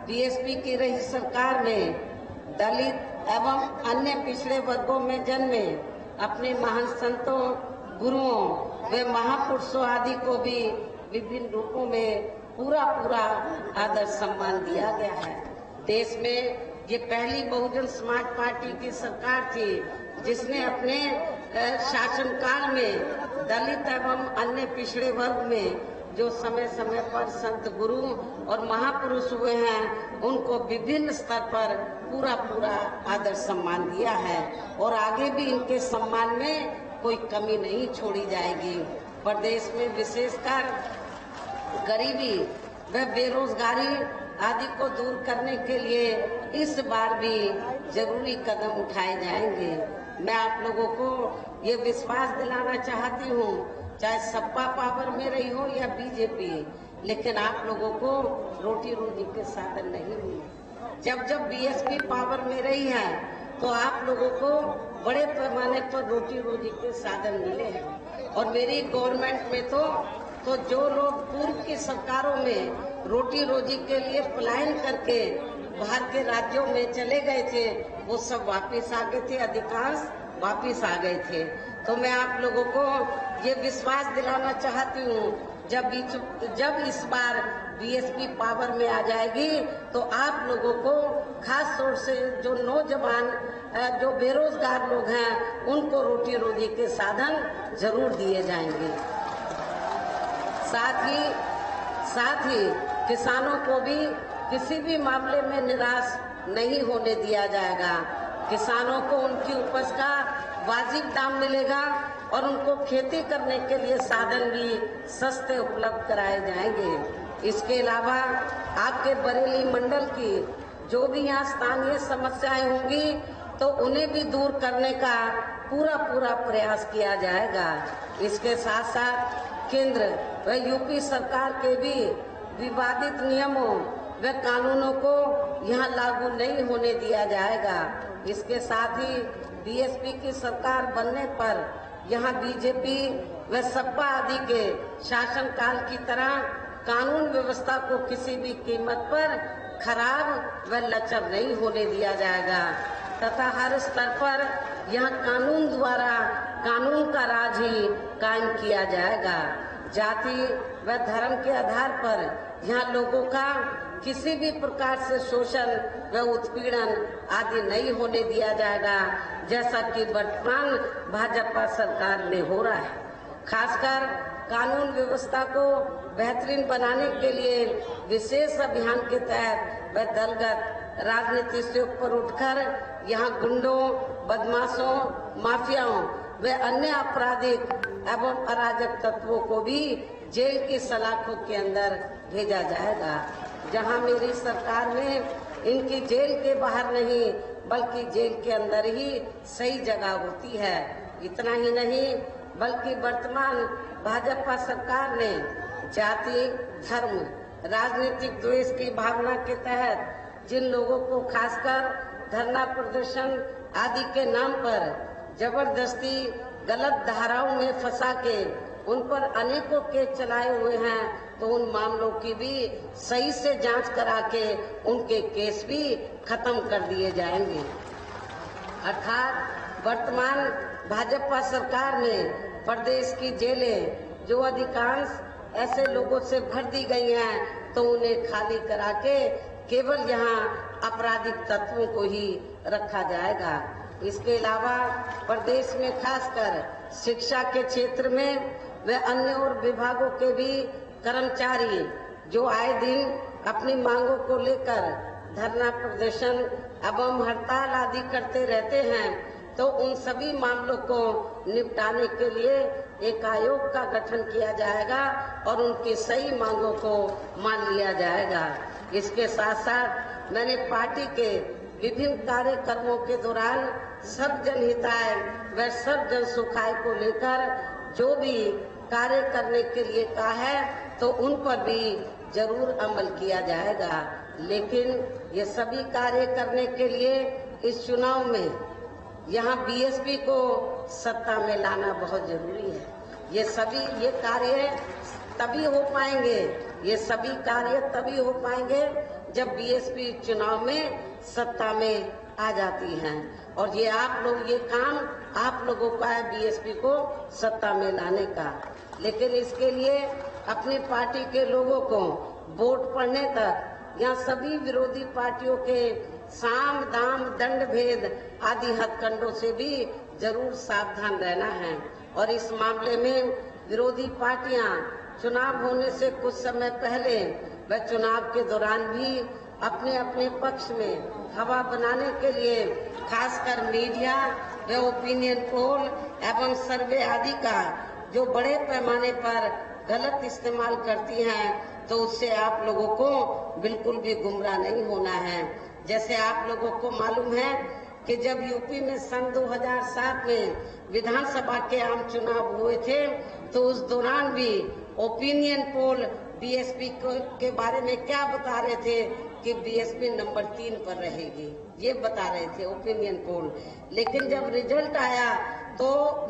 बीएसपी की रही सरकार में दलित एवं अन्य पिछड़े वर्गों में जन्मे अपने महान संतों, गुरुओं व महापुरुषों आदि को भी विभिन्न रूपों में पूरा आदर सम्मान दिया गया है। देश में ये पहली बहुजन समाज पार्टी की सरकार थी जिसने अपने शासनकाल में दलित एवं अन्य पिछड़े वर्ग में जो समय समय पर संत, गुरु और महापुरुष हुए हैं, उनको विभिन्न स्तर पर पूरा आदर सम्मान दिया है और आगे भी इनके सम्मान में कोई कमी नहीं छोड़ी जाएगी। प्रदेश में विशेषकर गरीबी व बेरोजगारी आदि को दूर करने के लिए इस बार भी जरूरी कदम उठाए जाएंगे। मैं आप लोगों को ये विश्वास दिलाना चाहती हूँ, चाहे सपा पावर में रही हो या बीजेपी, लेकिन आप लोगों को रोटी रोजी के साधन नहीं मिले। जब जब बीएसपी पावर में रही है तो आप लोगों को बड़े पैमाने पर रोटी रोजी के साधन मिले हैं। और मेरी गवर्नमेंट में तो जो लोग पूर्व की सरकारों में रोटी रोजी के लिए पलायन करके बाहर के राज्यों में चले गए थे, वो सब वापस आ गए थे, अधिकांश वापस आ गए थे। तो मैं आप लोगों को ये विश्वास दिलाना चाहती हूँ, जब इस बार बीएसपी पावर में आ जाएगी तो आप लोगों को खास तौर से जो नौजवान जो बेरोजगार लोग हैं उनको रोटी रोजी के साधन जरूर दिए जाएंगे। साथ ही किसानों को भी किसी भी मामले में निराश नहीं होने दिया जाएगा। किसानों को उनकी उपज का वाजिब दाम मिलेगा और उनको खेती करने के लिए साधन भी सस्ते उपलब्ध कराए जाएंगे। इसके अलावा आपके बरेली मंडल की जो भी यहाँ स्थानीय समस्याएं होंगी तो उन्हें भी दूर करने का पूरा प्रयास किया जाएगा। इसके साथ साथ केंद्र व यूपी सरकार के भी विवादित नियमों व कानूनों को यहाँ लागू नहीं होने दिया जाएगा। इसके साथ ही बीएसपी की सरकार बनने पर यहाँ बीजेपी व सपा आदि के शासनकाल की तरह कानून व्यवस्था को किसी भी कीमत पर खराब व लचर नहीं होने दिया जाएगा तथा हर स्तर पर यहाँ कानून द्वारा कानून का राज ही कायम किया जाएगा। जाति व धर्म के आधार पर यहाँ लोगों का किसी भी प्रकार से शोषण व उत्पीड़न आदि नहीं होने दिया जाएगा, जैसा कि वर्तमान भाजपा सरकार में हो रहा है। खासकर कानून व्यवस्था को बेहतरीन बनाने के लिए विशेष अभियान के तहत व दलगत राजनीति से ऊपर उठकर यहाँ गुंडों, बदमाशों, माफियाओं व अन्य आपराधिक एवं अराजक तत्वों को भी जेल की सलाखों के अंदर भेजा जाएगा। जहां मेरी सरकार में इनकी जेल के बाहर नहीं बल्कि जेल के अंदर ही सही जगह होती है। इतना ही नहीं बल्कि वर्तमान भाजपा सरकार ने जाति, धर्म, राजनीतिक द्वेष की भावना के तहत जिन लोगों को खासकर धरना प्रदर्शन आदि के नाम पर जबरदस्ती गलत धाराओं में फंसा के उन पर अनेकों केस चलाए हुए हैं, तो उन मामलों की भी सही से जांच करा के उनके केस भी खत्म कर दिए जाएंगे। अर्थात वर्तमान भाजपा सरकार में प्रदेश की जेलें जो अधिकांश ऐसे लोगों से भर दी गई हैं, तो उन्हें खाली करा के केवल यहाँ आपराधिक तत्वों को ही रखा जाएगा। इसके अलावा प्रदेश में खासकर शिक्षा के क्षेत्र में व अन्य और विभागों के भी कर्मचारी जो आए दिन अपनी मांगों को लेकर धरना प्रदर्शन एवं हड़ताल आदि करते रहते हैं, तो उन सभी मामलों को निपटाने के लिए एक आयोग का गठन किया जाएगा और उनकी सही मांगों को मान लिया जाएगा। इसके साथ साथ मैंने पार्टी के विभिन्न कार्यक्रमों के दौरान सब जनहिताय व सब जन सुखाय को लेकर जो भी कार्य करने के लिए कहा है, तो उन पर भी जरूर अमल किया जाएगा। लेकिन ये सभी कार्य करने के लिए इस चुनाव में यहाँ बीएसपी को सत्ता में लाना बहुत जरूरी है। ये कार्य तभी हो पाएंगे, ये सभी कार्य तभी हो पाएंगे जब बीएसपी चुनाव में सत्ता में आ जाती हैं। और ये काम आप लोगों का है बीएसपी को सत्ता में लाने का। लेकिन इसके लिए अपनी पार्टी के लोगों को वोट पड़ने तक यहाँ सभी विरोधी पार्टियों के साम दाम दंड भेद आदि हथकंडों से भी जरूर सावधान रहना है। और इस मामले में विरोधी पार्टियां चुनाव होने से कुछ समय पहले व चुनाव के दौरान भी अपने अपने पक्ष में हवा बनाने के लिए खासकर मीडिया व ओपिनियन पोल एवं सर्वे आदि का जो बड़े पैमाने पर गलत इस्तेमाल करती हैं, तो उससे आप लोगों को बिल्कुल भी गुमराह नहीं होना है। जैसे आप लोगों को मालूम है कि जब यूपी में सन 2007 में विधानसभा के आम चुनाव हुए थे तो उस दौरान भी ओपिनियन पोल बीएसपी के बारे में क्या बता रहे थे कि बीएसपी नंबर 3 पर रहेगी, ये बता रहे थे ओपिनियन पोल। लेकिन जब रिजल्ट आया तो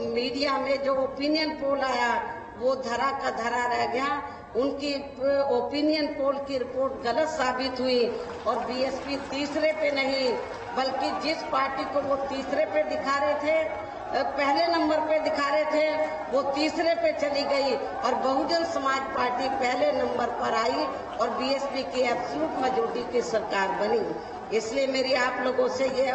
मीडिया में जो ओपिनियन पोल आया वो धरा का धरा रह गया। उनकी ओपिनियन पोल की रिपोर्ट गलत साबित हुई और बीएसपी तीसरे पे नहीं बल्कि जिस पार्टी को वो तीसरे पे दिखा रहे थे, पहले नंबर पे दिखा रहे थे, वो तीसरे पे चली गई और बहुजन समाज पार्टी पहले नंबर पर आई और बीएसपी की एब्सोल्यूट मेजॉरिटी की सरकार बनी। इसलिए मेरी आप लोगों से ये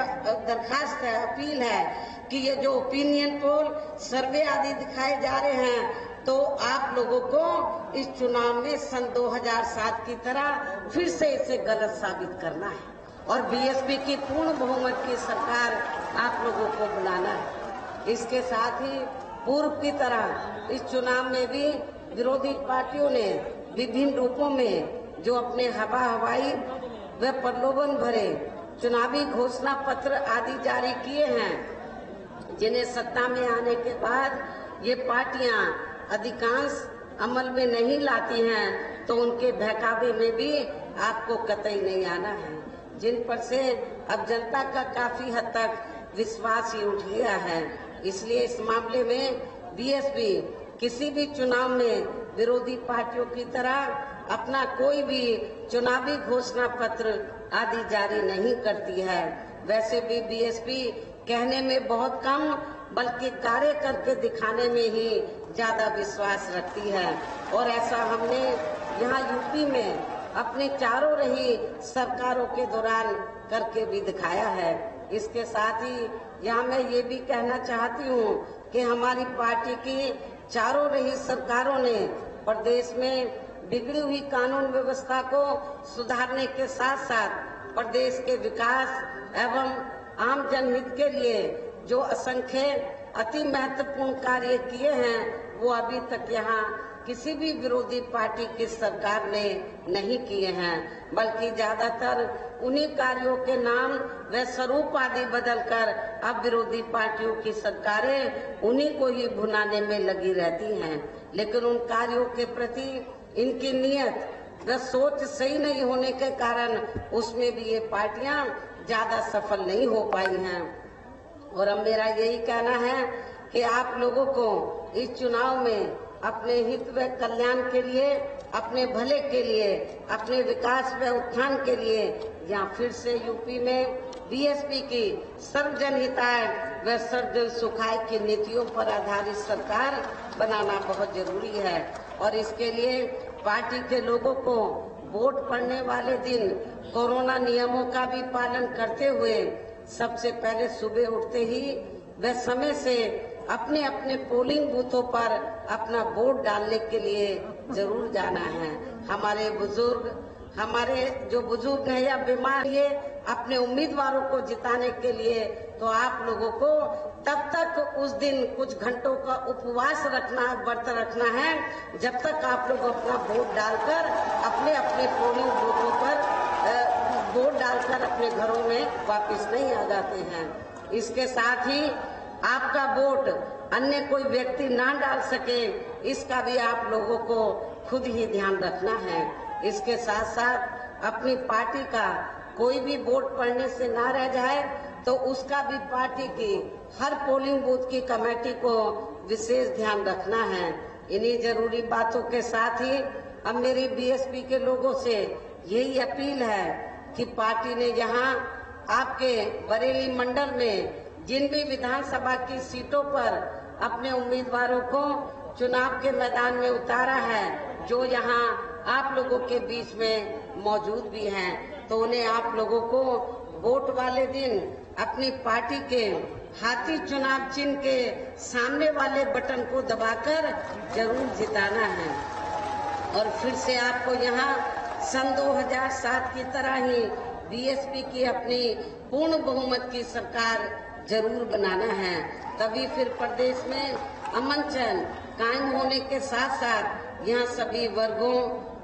दरखास्त है, अपील है कि ये जो ओपिनियन पोल सर्वे आदि दिखाए जा रहे हैं तो आप लोगों को इस चुनाव में सन 2007 की तरह फिर से इसे गलत साबित करना है और बीएसपी की पूर्ण बहुमत की सरकार आप लोगों को बुलाना है। इसके साथ ही पूर्व की तरह इस चुनाव में भी विरोधी पार्टियों ने विभिन्न रूपों में जो अपने हवाई व प्रलोभन भरे चुनावी घोषणा पत्र आदि जारी किए हैं, जिन्हें सत्ता में आने के बाद ये पार्टियां अधिकांश अमल में नहीं लाती हैं तो उनके बहकावे में भी आपको कतई नहीं आना है, जिन पर से अब जनता का काफी हद तक विश्वास ही उठ गया है। इसलिए इस मामले में बीएसपी किसी भी चुनाव में विरोधी पार्टियों की तरह अपना कोई भी चुनावी घोषणा पत्र आदि जारी नहीं करती है। वैसे भी बीएसपी कहने में बहुत कम बल्कि कार्य करके दिखाने में ही ज्यादा विश्वास रखती है और ऐसा हमने यहाँ यूपी में अपने चारों रही सरकारों के दौरान करके भी दिखाया है। इसके साथ ही यहाँ मैं ये भी कहना चाहती हूँ कि हमारी पार्टी की चारों रही सरकारों ने प्रदेश में बिगड़ी हुई कानून व्यवस्था को सुधारने के साथ साथ प्रदेश के विकास एवं आम जनहित के लिए जो असंख्य अति महत्वपूर्ण कार्य किए हैं वो अभी तक यहाँ किसी भी विरोधी पार्टी की सरकार ने नहीं किए हैं, बल्कि ज्यादातर उन्हीं कार्यों के नाम व स्वरूप आदि बदलकर अब विरोधी पार्टियों की सरकारें उन्हीं को ही भुनाने में लगी रहती हैं। लेकिन उन कार्यों के प्रति इनकी नियत व सोच सही नहीं होने के कारण उसमें भी ये पार्टियां ज्यादा सफल नहीं हो पाई हैं। और अब मेरा यही कहना है कि आप लोगों को इस चुनाव में अपने हित व कल्याण के लिए, अपने भले के लिए, अपने विकास व उत्थान के लिए यहाँ फिर से यूपी में बीएसपी की सर्वजन हिताय व सर्वजन सुखाय की नीतियों पर आधारित सरकार बनाना बहुत जरूरी है। और इसके लिए पार्टी के लोगों को वोट पड़ने वाले दिन कोरोना नियमों का भी पालन करते हुए सबसे पहले सुबह उठते ही व समय से अपने अपने पोलिंग बूथों पर अपना वोट डालने के लिए जरूर जाना है। हमारे जो बुजुर्ग हैं या बीमार है अपने उम्मीदवारों को जिताने के लिए तो आप लोगों को तब तक उस दिन कुछ घंटों का उपवास रखना, व्रत रखना है जब तक आप लोग अपना वोट डालकर अपने अपने पोलिंग बूथों पर वोट डालकर अपने घरों में वापस नहीं आ जाते हैं। इसके साथ ही आपका वोट अन्य कोई व्यक्ति ना डाल सके, इसका भी आप लोगों को खुद ही ध्यान रखना है। इसके साथ साथ अपनी पार्टी का कोई भी वोट पड़ने से ना रह जाए तो उसका भी पार्टी की हर पोलिंग बूथ की कमेटी को विशेष ध्यान रखना है। इन्हीं जरूरी बातों के साथ ही अब मेरी बीएसपी के लोगों से यही अपील है कि पार्टी ने यहाँ आपके बरेली मंडल में जिन भी विधानसभा की सीटों पर अपने उम्मीदवारों को चुनाव के मैदान में उतारा है, जो यहाँ आप लोगों के बीच में मौजूद भी हैं, तो उन्हें आप लोगों को वोट वाले दिन अपनी पार्टी के हाथी चुनाव चिन्ह के सामने वाले बटन को दबाकर जरूर जिताना है। और फिर से आपको यहाँ सन 2007 की तरह ही बीएसपी की अपनी पूर्ण बहुमत की सरकार जरूर बनाना है। तभी फिर प्रदेश में अमन चैन कायम होने के साथ साथ यहाँ सभी वर्गों,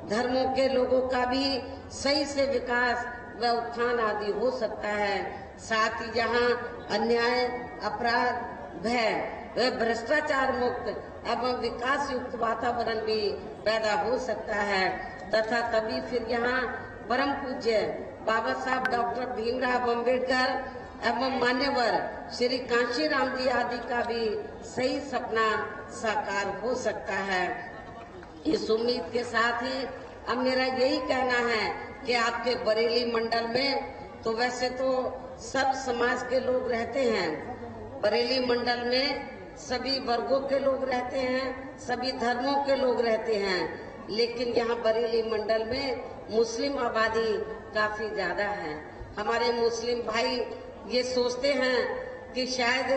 धर्मों के लोगों का भी सही से विकास व उत्थान आदि हो सकता है। साथ ही जहाँ अन्याय, अपराध, भय व भ्रष्टाचार मुक्त एवं विकास युक्त वातावरण भी पैदा हो सकता है तथा तभी फिर यहाँ परम पूज्य बाबा साहब डॉक्टर भीमराव अम्बेडकर एवं मान्यवर श्री कांशीराम जी आदि का भी सही सपना साकार हो सकता है। इस उम्मीद के साथ ही अब मेरा यही कहना है कि आपके बरेली मंडल में तो वैसे तो सब समाज के लोग रहते हैं, बरेली मंडल में सभी वर्गों के लोग रहते हैं, सभी धर्मों के लोग रहते हैं, लेकिन यहाँ बरेली मंडल में मुस्लिम आबादी काफी ज्यादा है। हमारे मुस्लिम भाई ये सोचते हैं कि शायद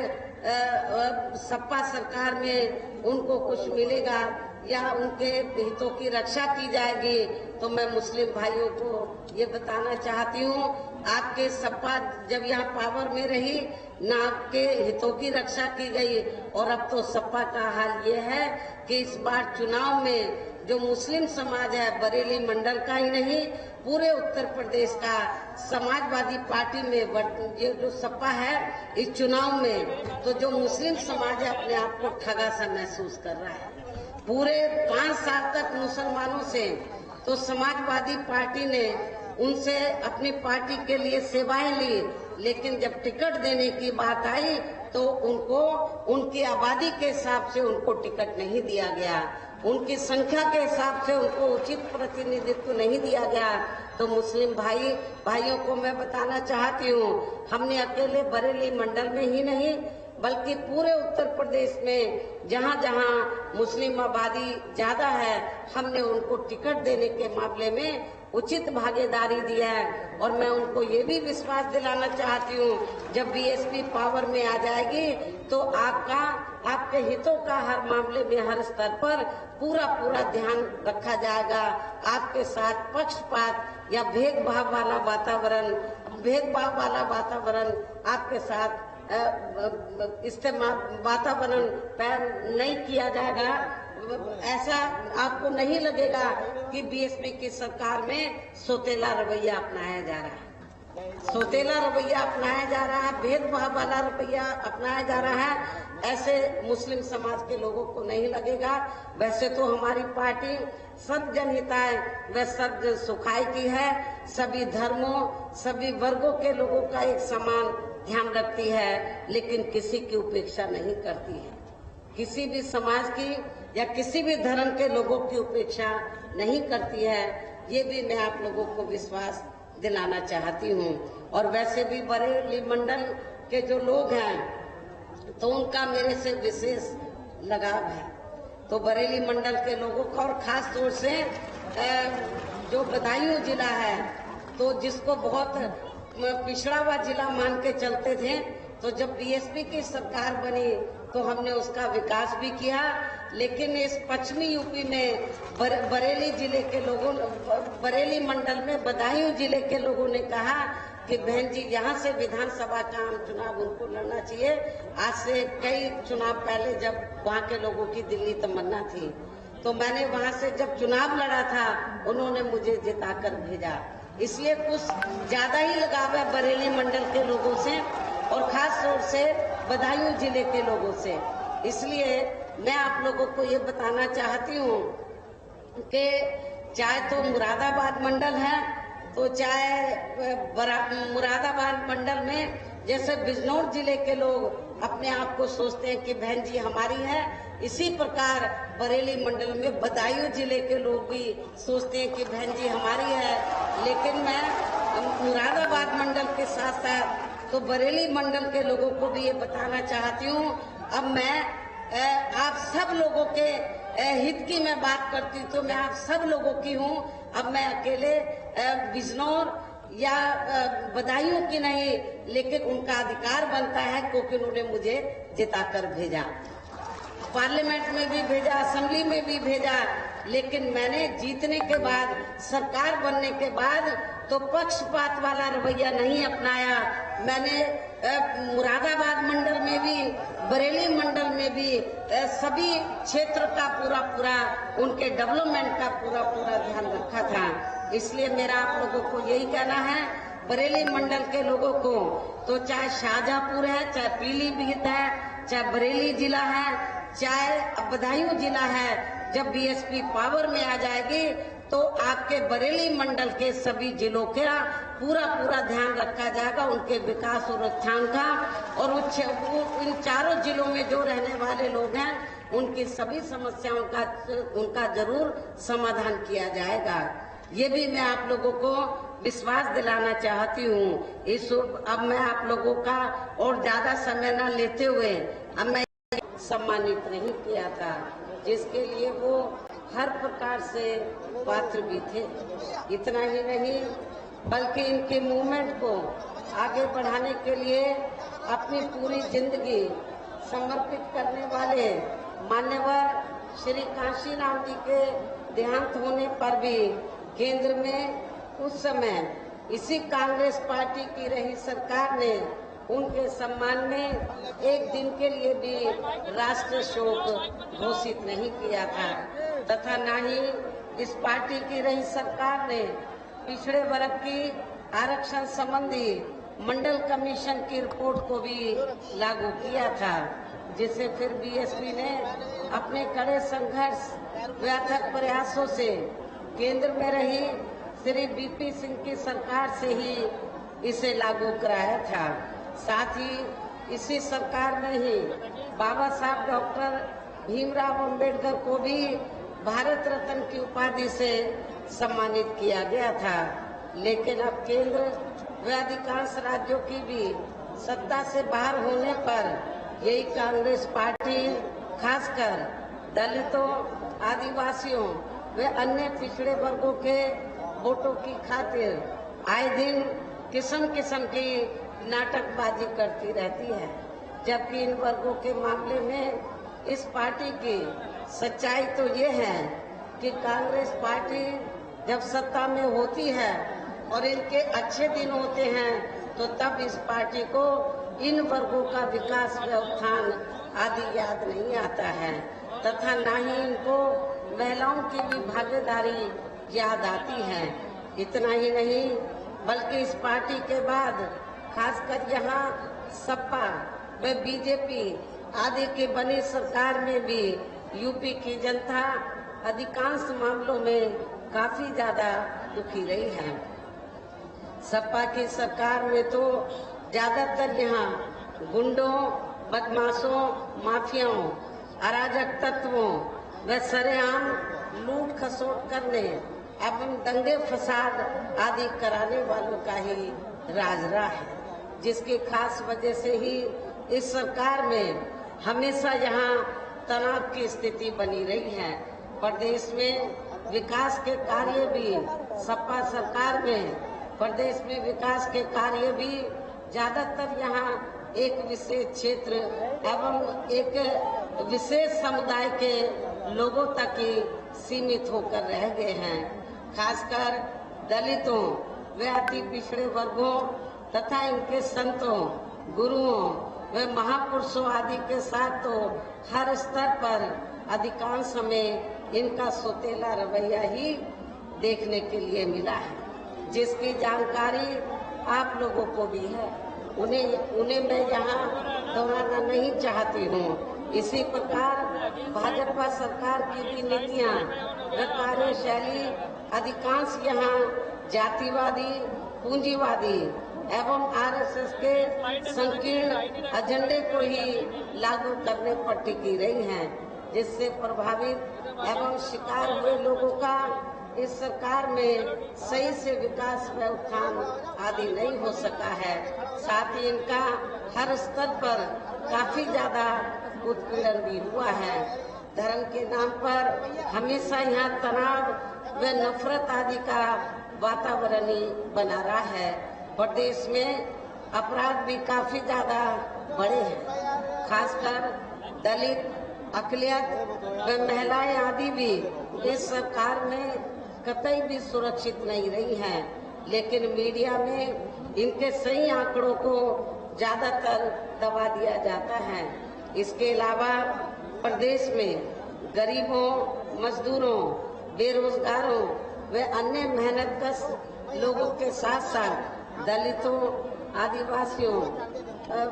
सपा सरकार में उनको कुछ मिलेगा या उनके हितों की रक्षा की जाएगी। तो मैं मुस्लिम भाइयों को ये बताना चाहती हूँ, आपके सपा जब यहाँ पावर में रही न आपके हितों की रक्षा की गई, और अब तो सपा का हाल ये है कि इस बार चुनाव में जो मुस्लिम समाज है, बरेली मंडल का ही नहीं पूरे उत्तर प्रदेश का, समाजवादी पार्टी में ये जो सपा है इस चुनाव में, तो जो मुस्लिम समाज है अपने आप को ठगा सा महसूस कर रहा है। पूरे 5 साल तक मुसलमानों से तो समाजवादी पार्टी ने उनसे अपनी पार्टी के लिए सेवाएं ली, लेकिन जब टिकट देने की बात आई तो उनको उनकी आबादी के हिसाब से उनको टिकट नहीं दिया गया, उनकी संख्या के हिसाब से उनको उचित प्रतिनिधित्व नहीं दिया गया। तो मुस्लिम भाइयों को मैं बताना चाहती हूँ, हमने अकेले बरेली मंडल में ही नहीं बल्कि पूरे उत्तर प्रदेश में जहाँ जहाँ मुस्लिम आबादी ज्यादा है, हमने उनको टिकट देने के मामले में उचित भागीदारी दिया है। और मैं उनको ये भी विश्वास दिलाना चाहती हूँ, जब बीएसपी पावर में आ जाएगी तो आपके हितों का हर मामले में हर स्तर पर पूरा ध्यान रखा जाएगा। आपके साथ पक्षपात या भेदभाव वाला वातावरण आपके साथ इस्तेमाल वातावरण नहीं किया जाएगा। ऐसा आपको नहीं लगेगा कि बीएसपी की सरकार में सौतेला रवैया अपनाया जा रहा है, सौतेला रवैया अपनाया जा रहा है, भेदभाव वाला रवैया अपनाया जा रहा है। ऐसे मुस्लिम समाज के लोगों को नहीं लगेगा। वैसे तो हमारी पार्टी सब जनहिताय व सब जन सुखाय की है, सभी धर्मों सभी वर्गों के लोगों का एक समान ध्यान रखती है, लेकिन किसी की उपेक्षा नहीं करती है, किसी भी समाज की या किसी भी धर्म के लोगों की उपेक्षा नहीं करती है। ये भी मैं आप लोगों को विश्वास दिलाना चाहती हूँ। और वैसे भी बरेली मंडल के जो लोग हैं तो उनका मेरे से विशेष लगाव है। तो बरेली मंडल के लोगों का और खास तौर से जो बदायूं जिला है तो जिसको बहुत पिछड़ा हुआ जिला मान के चलते थे, तो जब बीएसपी की सरकार बनी तो हमने उसका विकास भी किया। लेकिन इस पश्चिमी यूपी में बरेली जिले के लोगों, बरेली मंडल में बदायूं जिले के लोगों ने कहा कि बहन जी यहाँ से विधानसभा का आम चुनाव उनको लड़ना चाहिए। आज से कई चुनाव पहले जब वहाँ के लोगों की दिल्ली तमन्ना थी, तो मैंने वहाँ से जब चुनाव लड़ा था उन्होंने मुझे जिताकर भेजा। इसलिए कुछ ज्यादा ही लगाव है बरेली मंडल के लोगों से और खास तौर से बदायूं जिले के लोगों से। इसलिए मैं आप लोगों को ये बताना चाहती हूँ कि चाहे तो मुरादाबाद मंडल है, तो चाहे मुरादाबाद मंडल में जैसे बिजनौर जिले के लोग अपने आप को सोचते हैं कि बहन जी हमारी है, इसी प्रकार बरेली मंडल में बदायूं जिले के लोग भी सोचते हैं कि बहन जी हमारी है। लेकिन मैं मुरादाबाद मंडल के साथ साथ तो बरेली मंडल के लोगों को भी ये बताना चाहती हूँ। अब मैं आप सब लोगों के हित की मैं बात करती हूँ तो मैं आप सब लोगों की हूँ। अब मैं अकेले बिजनौर या बदायूं की नहीं, लेकिन उनका अधिकार बनता है क्योंकि उन्होंने मुझे जिताकर भेजा, पार्लियामेंट में भी भेजा, असेंबली में भी भेजा। लेकिन मैंने जीतने के बाद, सरकार बनने के बाद तो पक्षपात वाला रवैया नहीं अपनाया। मैंने मुरादाबाद मंडल में भी, बरेली मंडल में भी सभी क्षेत्र का पूरा उनके डेवलपमेंट का पूरा ध्यान रखा था। इसलिए मेरा आप लोगों को यही कहना है बरेली मंडल के लोगों को, तो चाहे शाहजहांपुर है, चाहे पीलीभीत है, चाहे बरेली जिला है, चाहे बदायूं जिला है, जब बीएसपी पावर में आ जाएगी तो आपके बरेली मंडल के सभी जिलों का पूरा ध्यान रखा जाएगा, उनके विकास और उत्थान का, और इन चारों जिलों में जो रहने वाले लोग हैं उनकी सभी समस्याओं का उनका जरूर समाधान किया जाएगा। ये भी मैं आप लोगों को विश्वास दिलाना चाहती हूँ। अब मैं आप लोगों का और ज्यादा समय न लेते हुए अब मैं सम्मानित नहीं किया था, जिसके लिए वो हर प्रकार से पात्र भी थे। इतना ही नहीं बल्कि इनके मूवमेंट को आगे बढ़ाने के लिए अपनी पूरी जिंदगी समर्पित करने वाले मान्यवर श्री कांशीराम जी के देहांत होने पर भी केंद्र में उस समय इसी कांग्रेस पार्टी की रही सरकार ने उनके सम्मान में एक दिन के लिए भी राष्ट्रीय शोक घोषित नहीं किया था, तथा न ही इस पार्टी की रही सरकार ने पिछड़े वर्ग की आरक्षण संबंधी मंडल कमीशन की रिपोर्ट को भी लागू किया था, जिसे फिर बीएसपी ने अपने कड़े संघर्ष व अथक प्रयासों से केंद्र में रही श्री बीपी सिंह की सरकार से ही इसे लागू कराया था। साथ ही इसी सरकार में ही बाबा साहब डॉक्टर भीमराव अंबेडकर को भी भारत रत्न की उपाधि से सम्मानित किया गया था। लेकिन अब केंद्र व अधिकांश राज्यों की भी सत्ता से बाहर होने पर यही कांग्रेस पार्टी खासकर दलितों, आदिवासियों व अन्य पिछड़े वर्गों के वोटों की खातिर आए दिन किस्म की नाटकबाजी करती रहती है, जबकि इन वर्गों के मामले में इस पार्टी की सच्चाई तो ये है कि कांग्रेस पार्टी जब सत्ता में होती है और इनके अच्छे दिन होते हैं तो तब इस पार्टी को इन वर्गों का विकास व उत्थान आदि याद नहीं आता है, तथा न ही इनको महिलाओं की भी भागीदारी याद आती है। इतना ही नहीं बल्कि इस पार्टी के बाद खासकर यहाँ सपा व बीजेपी आदि की बनी सरकार में भी यूपी की जनता अधिकांश मामलों में काफी ज्यादा दुखी रही है। सपा की सरकार में तो ज्यादातर यहाँ गुंडों, बदमाशों, माफियाओं, अराजक तत्वों व सरेआम लूट खसोट करने एवं दंगे फसाद आदि कराने वालों का ही राज रहा है, जिसकी खास वजह से ही इस सरकार में हमेशा यहाँ तनाव की स्थिति बनी रही है। प्रदेश में विकास के कार्य भी सपा सरकार में प्रदेश में विकास के कार्य भी ज्यादातर यहाँ एक विशेष क्षेत्र एवं एक विशेष समुदाय के लोगों तक ही सीमित होकर रह गए हैं। खासकर दलितों व अति पिछड़े वर्गों तथा इनके संतों, गुरुओं व महापुरुषों आदि के साथ तो हर स्तर पर अधिकांश समय इनका सौतेला रवैया ही देखने के लिए मिला है, जिसकी जानकारी आप लोगों को भी है। उन्हें मैं यहाँ दोहराना नहीं चाहती हूँ। इसी प्रकार भाजपा सरकार की भी नीतियाँ व कार्यशैली अधिकांश यहाँ जातिवादी, पूंजीवादी एवं आरएसएस के संकीर्ण एजेंडे को ही लागू करने पर टिकी रही हैं, जिससे प्रभावित एवं शिकार हुए लोगों का इस सरकार में सही से विकास व उत्थान आदि नहीं हो सका है। साथ ही इनका हर स्तर पर काफी ज्यादा उत्पीड़न भी हुआ है। धर्म के नाम पर हमेशा यहाँ तनाव व नफरत आदि का वातावरण ही बना रहा है। प्रदेश में अपराध भी काफी ज्यादा बढ़े हैं, खासकर दलित, अकलियत व महिलाएं आदि भी इस सरकार में कतई भी सुरक्षित नहीं रही हैं, लेकिन मीडिया में इनके सही आंकड़ों को ज्यादातर दबा दिया जाता है। इसके अलावा प्रदेश में गरीबों, मजदूरों, बेरोजगारों व अन्य मेहनतकश लोगों के साथ साथ दलितों, आदिवासियों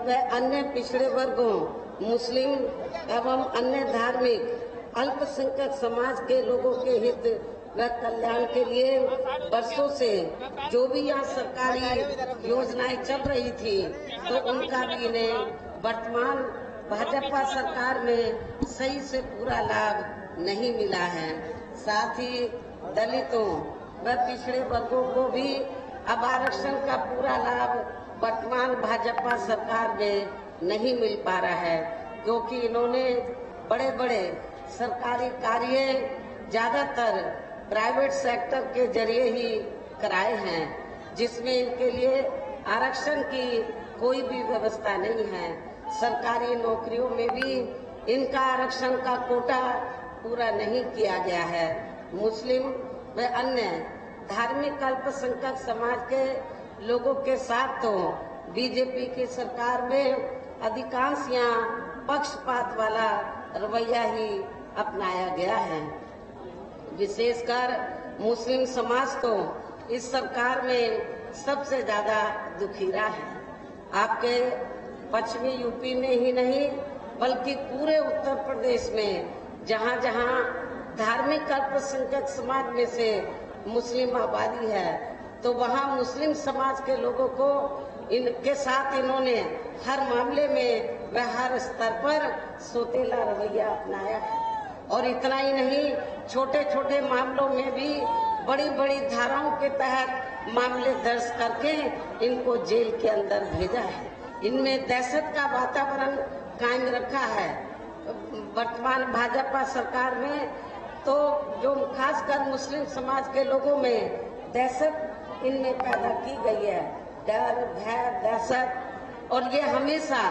व अन्य पिछड़े वर्गों, मुस्लिम एवं अन्य धार्मिक अल्पसंख्यक समाज के लोगों के हित व कल्याण के लिए वर्षों से जो भी यहाँ सरकारी योजनाएं चल रही थी, तो उनका भी इन्हें वर्तमान भाजपा सरकार में सही से पूरा लाभ नहीं मिला है। साथ ही दलितों व पिछड़े वर्गों को भी अब आरक्षण का पूरा लाभ वर्तमान भाजपा सरकार में नहीं मिल पा रहा है, क्योंकि इन्होंने बड़े बड़े सरकारी कार्य ज्यादातर प्राइवेट सेक्टर के जरिए ही कराए हैं, जिसमें इनके लिए आरक्षण की कोई भी व्यवस्था नहीं है। सरकारी नौकरियों में भी इनका आरक्षण का कोटा पूरा नहीं किया गया है। मुस्लिम व अन्य धार्मिक अल्पसंख्यक समाज के लोगों के साथ तो बीजेपी की सरकार में अधिकांश यहाँ पक्षपात वाला रवैया ही अपनाया गया है। विशेषकर मुस्लिम समाज तो इस सरकार में सबसे ज्यादा दुखी रहा है। आपके पश्चिमी यूपी में ही नहीं बल्कि पूरे उत्तर प्रदेश में जहाँ जहाँ धार्मिक अल्पसंख्यक समाज में से मुस्लिम आबादी है, तो वहाँ मुस्लिम समाज के लोगों को इनके साथ इन्होंने हर मामले में व हर स्तर पर सोतेला रवैया अपनाया है। और इतना ही नहीं, छोटे छोटे मामलों में भी बड़ी बड़ी धाराओं के तहत मामले दर्ज करके इनको जेल के अंदर भेजा है। इनमें दहशत का वातावरण कायम रखा है। वर्तमान भाजपा सरकार में तो जो खासकर मुस्लिम समाज के लोगों में दहशत इनमें पैदा की गई है, डर, भय, दहशत। और ये हमेशा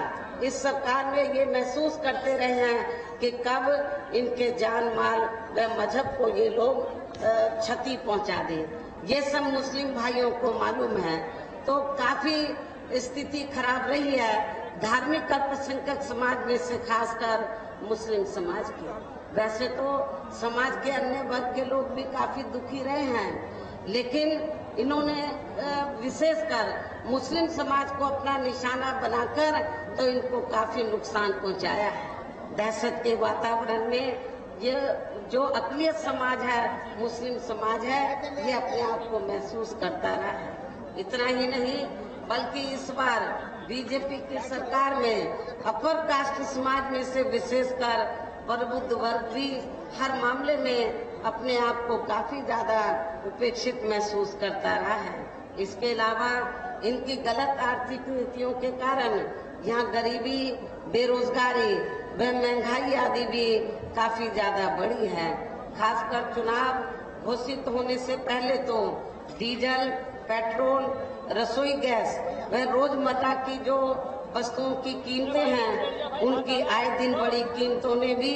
इस सरकार में ये महसूस करते रहे हैं कि कब इनके जान माल व मजहब को ये लोग क्षति पहुंचा दें। ये सब मुस्लिम भाइयों को मालूम है। तो काफी स्थिति खराब रही है धार्मिक अल्पसंख्यक समाज में से, खासकर मुस्लिम समाज की। वैसे तो समाज के अन्य वर्ग के लोग भी काफी दुखी रहे हैं, लेकिन इन्होंने विशेषकर मुस्लिम समाज को अपना निशाना बनाकर तो इनको काफी नुकसान पहुंचाया है। दहशत के वातावरण में ये जो अक़लियत समाज है, मुस्लिम समाज है, ये अपने आप को महसूस करता रहा है। इतना ही नहीं बल्कि इस बार बीजेपी की सरकार में अपर कास्ट समाज में से विशेषकर प्रबुद्ध वर्ग भी हर मामले में अपने आप को काफी ज्यादा उपेक्षित महसूस करता रहा है। इसके अलावा इनकी गलत आर्थिक नीतियों के कारण यहाँ गरीबी, बेरोजगारी व महंगाई आदि भी काफी ज्यादा बढ़ी है। खासकर चुनाव घोषित होने से पहले तो डीजल, पेट्रोल, रसोई गैस व रोजमर्रा की जो वस्तुओं की कीमतें हैं, उनकी आए दिन बढ़ी कीमतों ने भी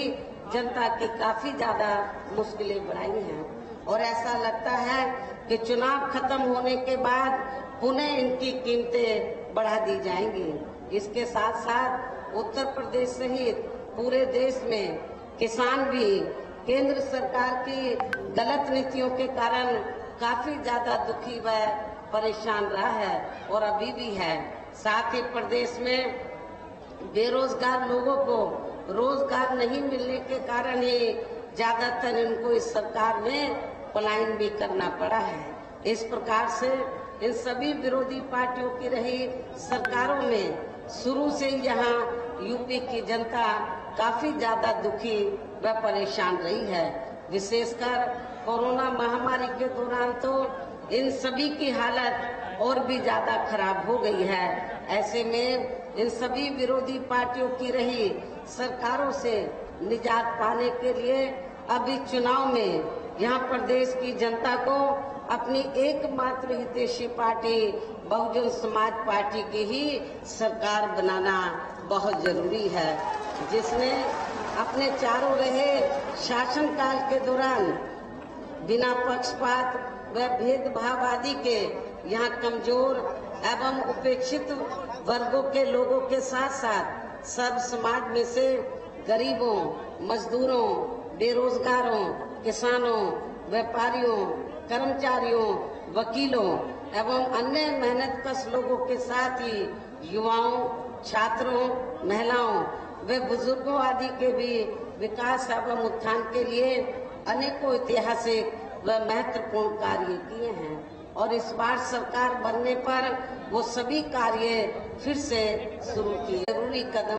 जनता की काफी ज्यादा मुश्किलें बढ़ाई हैं। और ऐसा लगता है कि चुनाव खत्म होने के बाद पुनः इनकी कीमतें बढ़ा दी जाएंगी। इसके साथ साथ उत्तर प्रदेश सहित पूरे देश में किसान भी केंद्र सरकार की गलत नीतियों के कारण काफी ज्यादा दुखी व परेशान रहा है और अभी भी है। साथ ही प्रदेश में बेरोजगार लोगों को रोजगार नहीं मिलने के कारण ही ज्यादातर इनको इस सरकार में पलायन भी करना पड़ा है। इस प्रकार से इन सभी विरोधी पार्टियों की रही सरकारों में शुरू से यहाँ यूपी की जनता काफी ज्यादा दुखी व परेशान रही है। विशेषकर कोरोना महामारी के दौरान तो इन सभी की हालत और भी ज्यादा खराब हो गई है। ऐसे में इन सभी विरोधी पार्टियों की रही सरकारों से निजात पाने के लिए अभी चुनाव में यहाँ प्रदेश की जनता को अपनी एकमात्र हितैषी पार्टी बहुजन समाज पार्टी की ही सरकार बनाना बहुत जरूरी है, जिसने अपने चारों रहे शासनकाल के दौरान बिना पक्षपात व भेदभाव आदि के यहाँ कमजोर एवं उपेक्षित वर्गों के लोगों के साथ साथ सब समाज में से गरीबों, मजदूरों, बेरोजगारों, किसानों, व्यापारियों, कर्मचारियों, वकीलों एवं अन्य मेहनतकश लोगों के साथ ही युवाओं, छात्रों, महिलाओं व बुजुर्गों आदि के भी विकास एवं उत्थान के लिए अनेकों ऐतिहासिक व महत्वपूर्ण कार्य किए हैं और इस बार सरकार बनने पर वो सभी कार्य फिर से शुरू किए। जरूरी कदम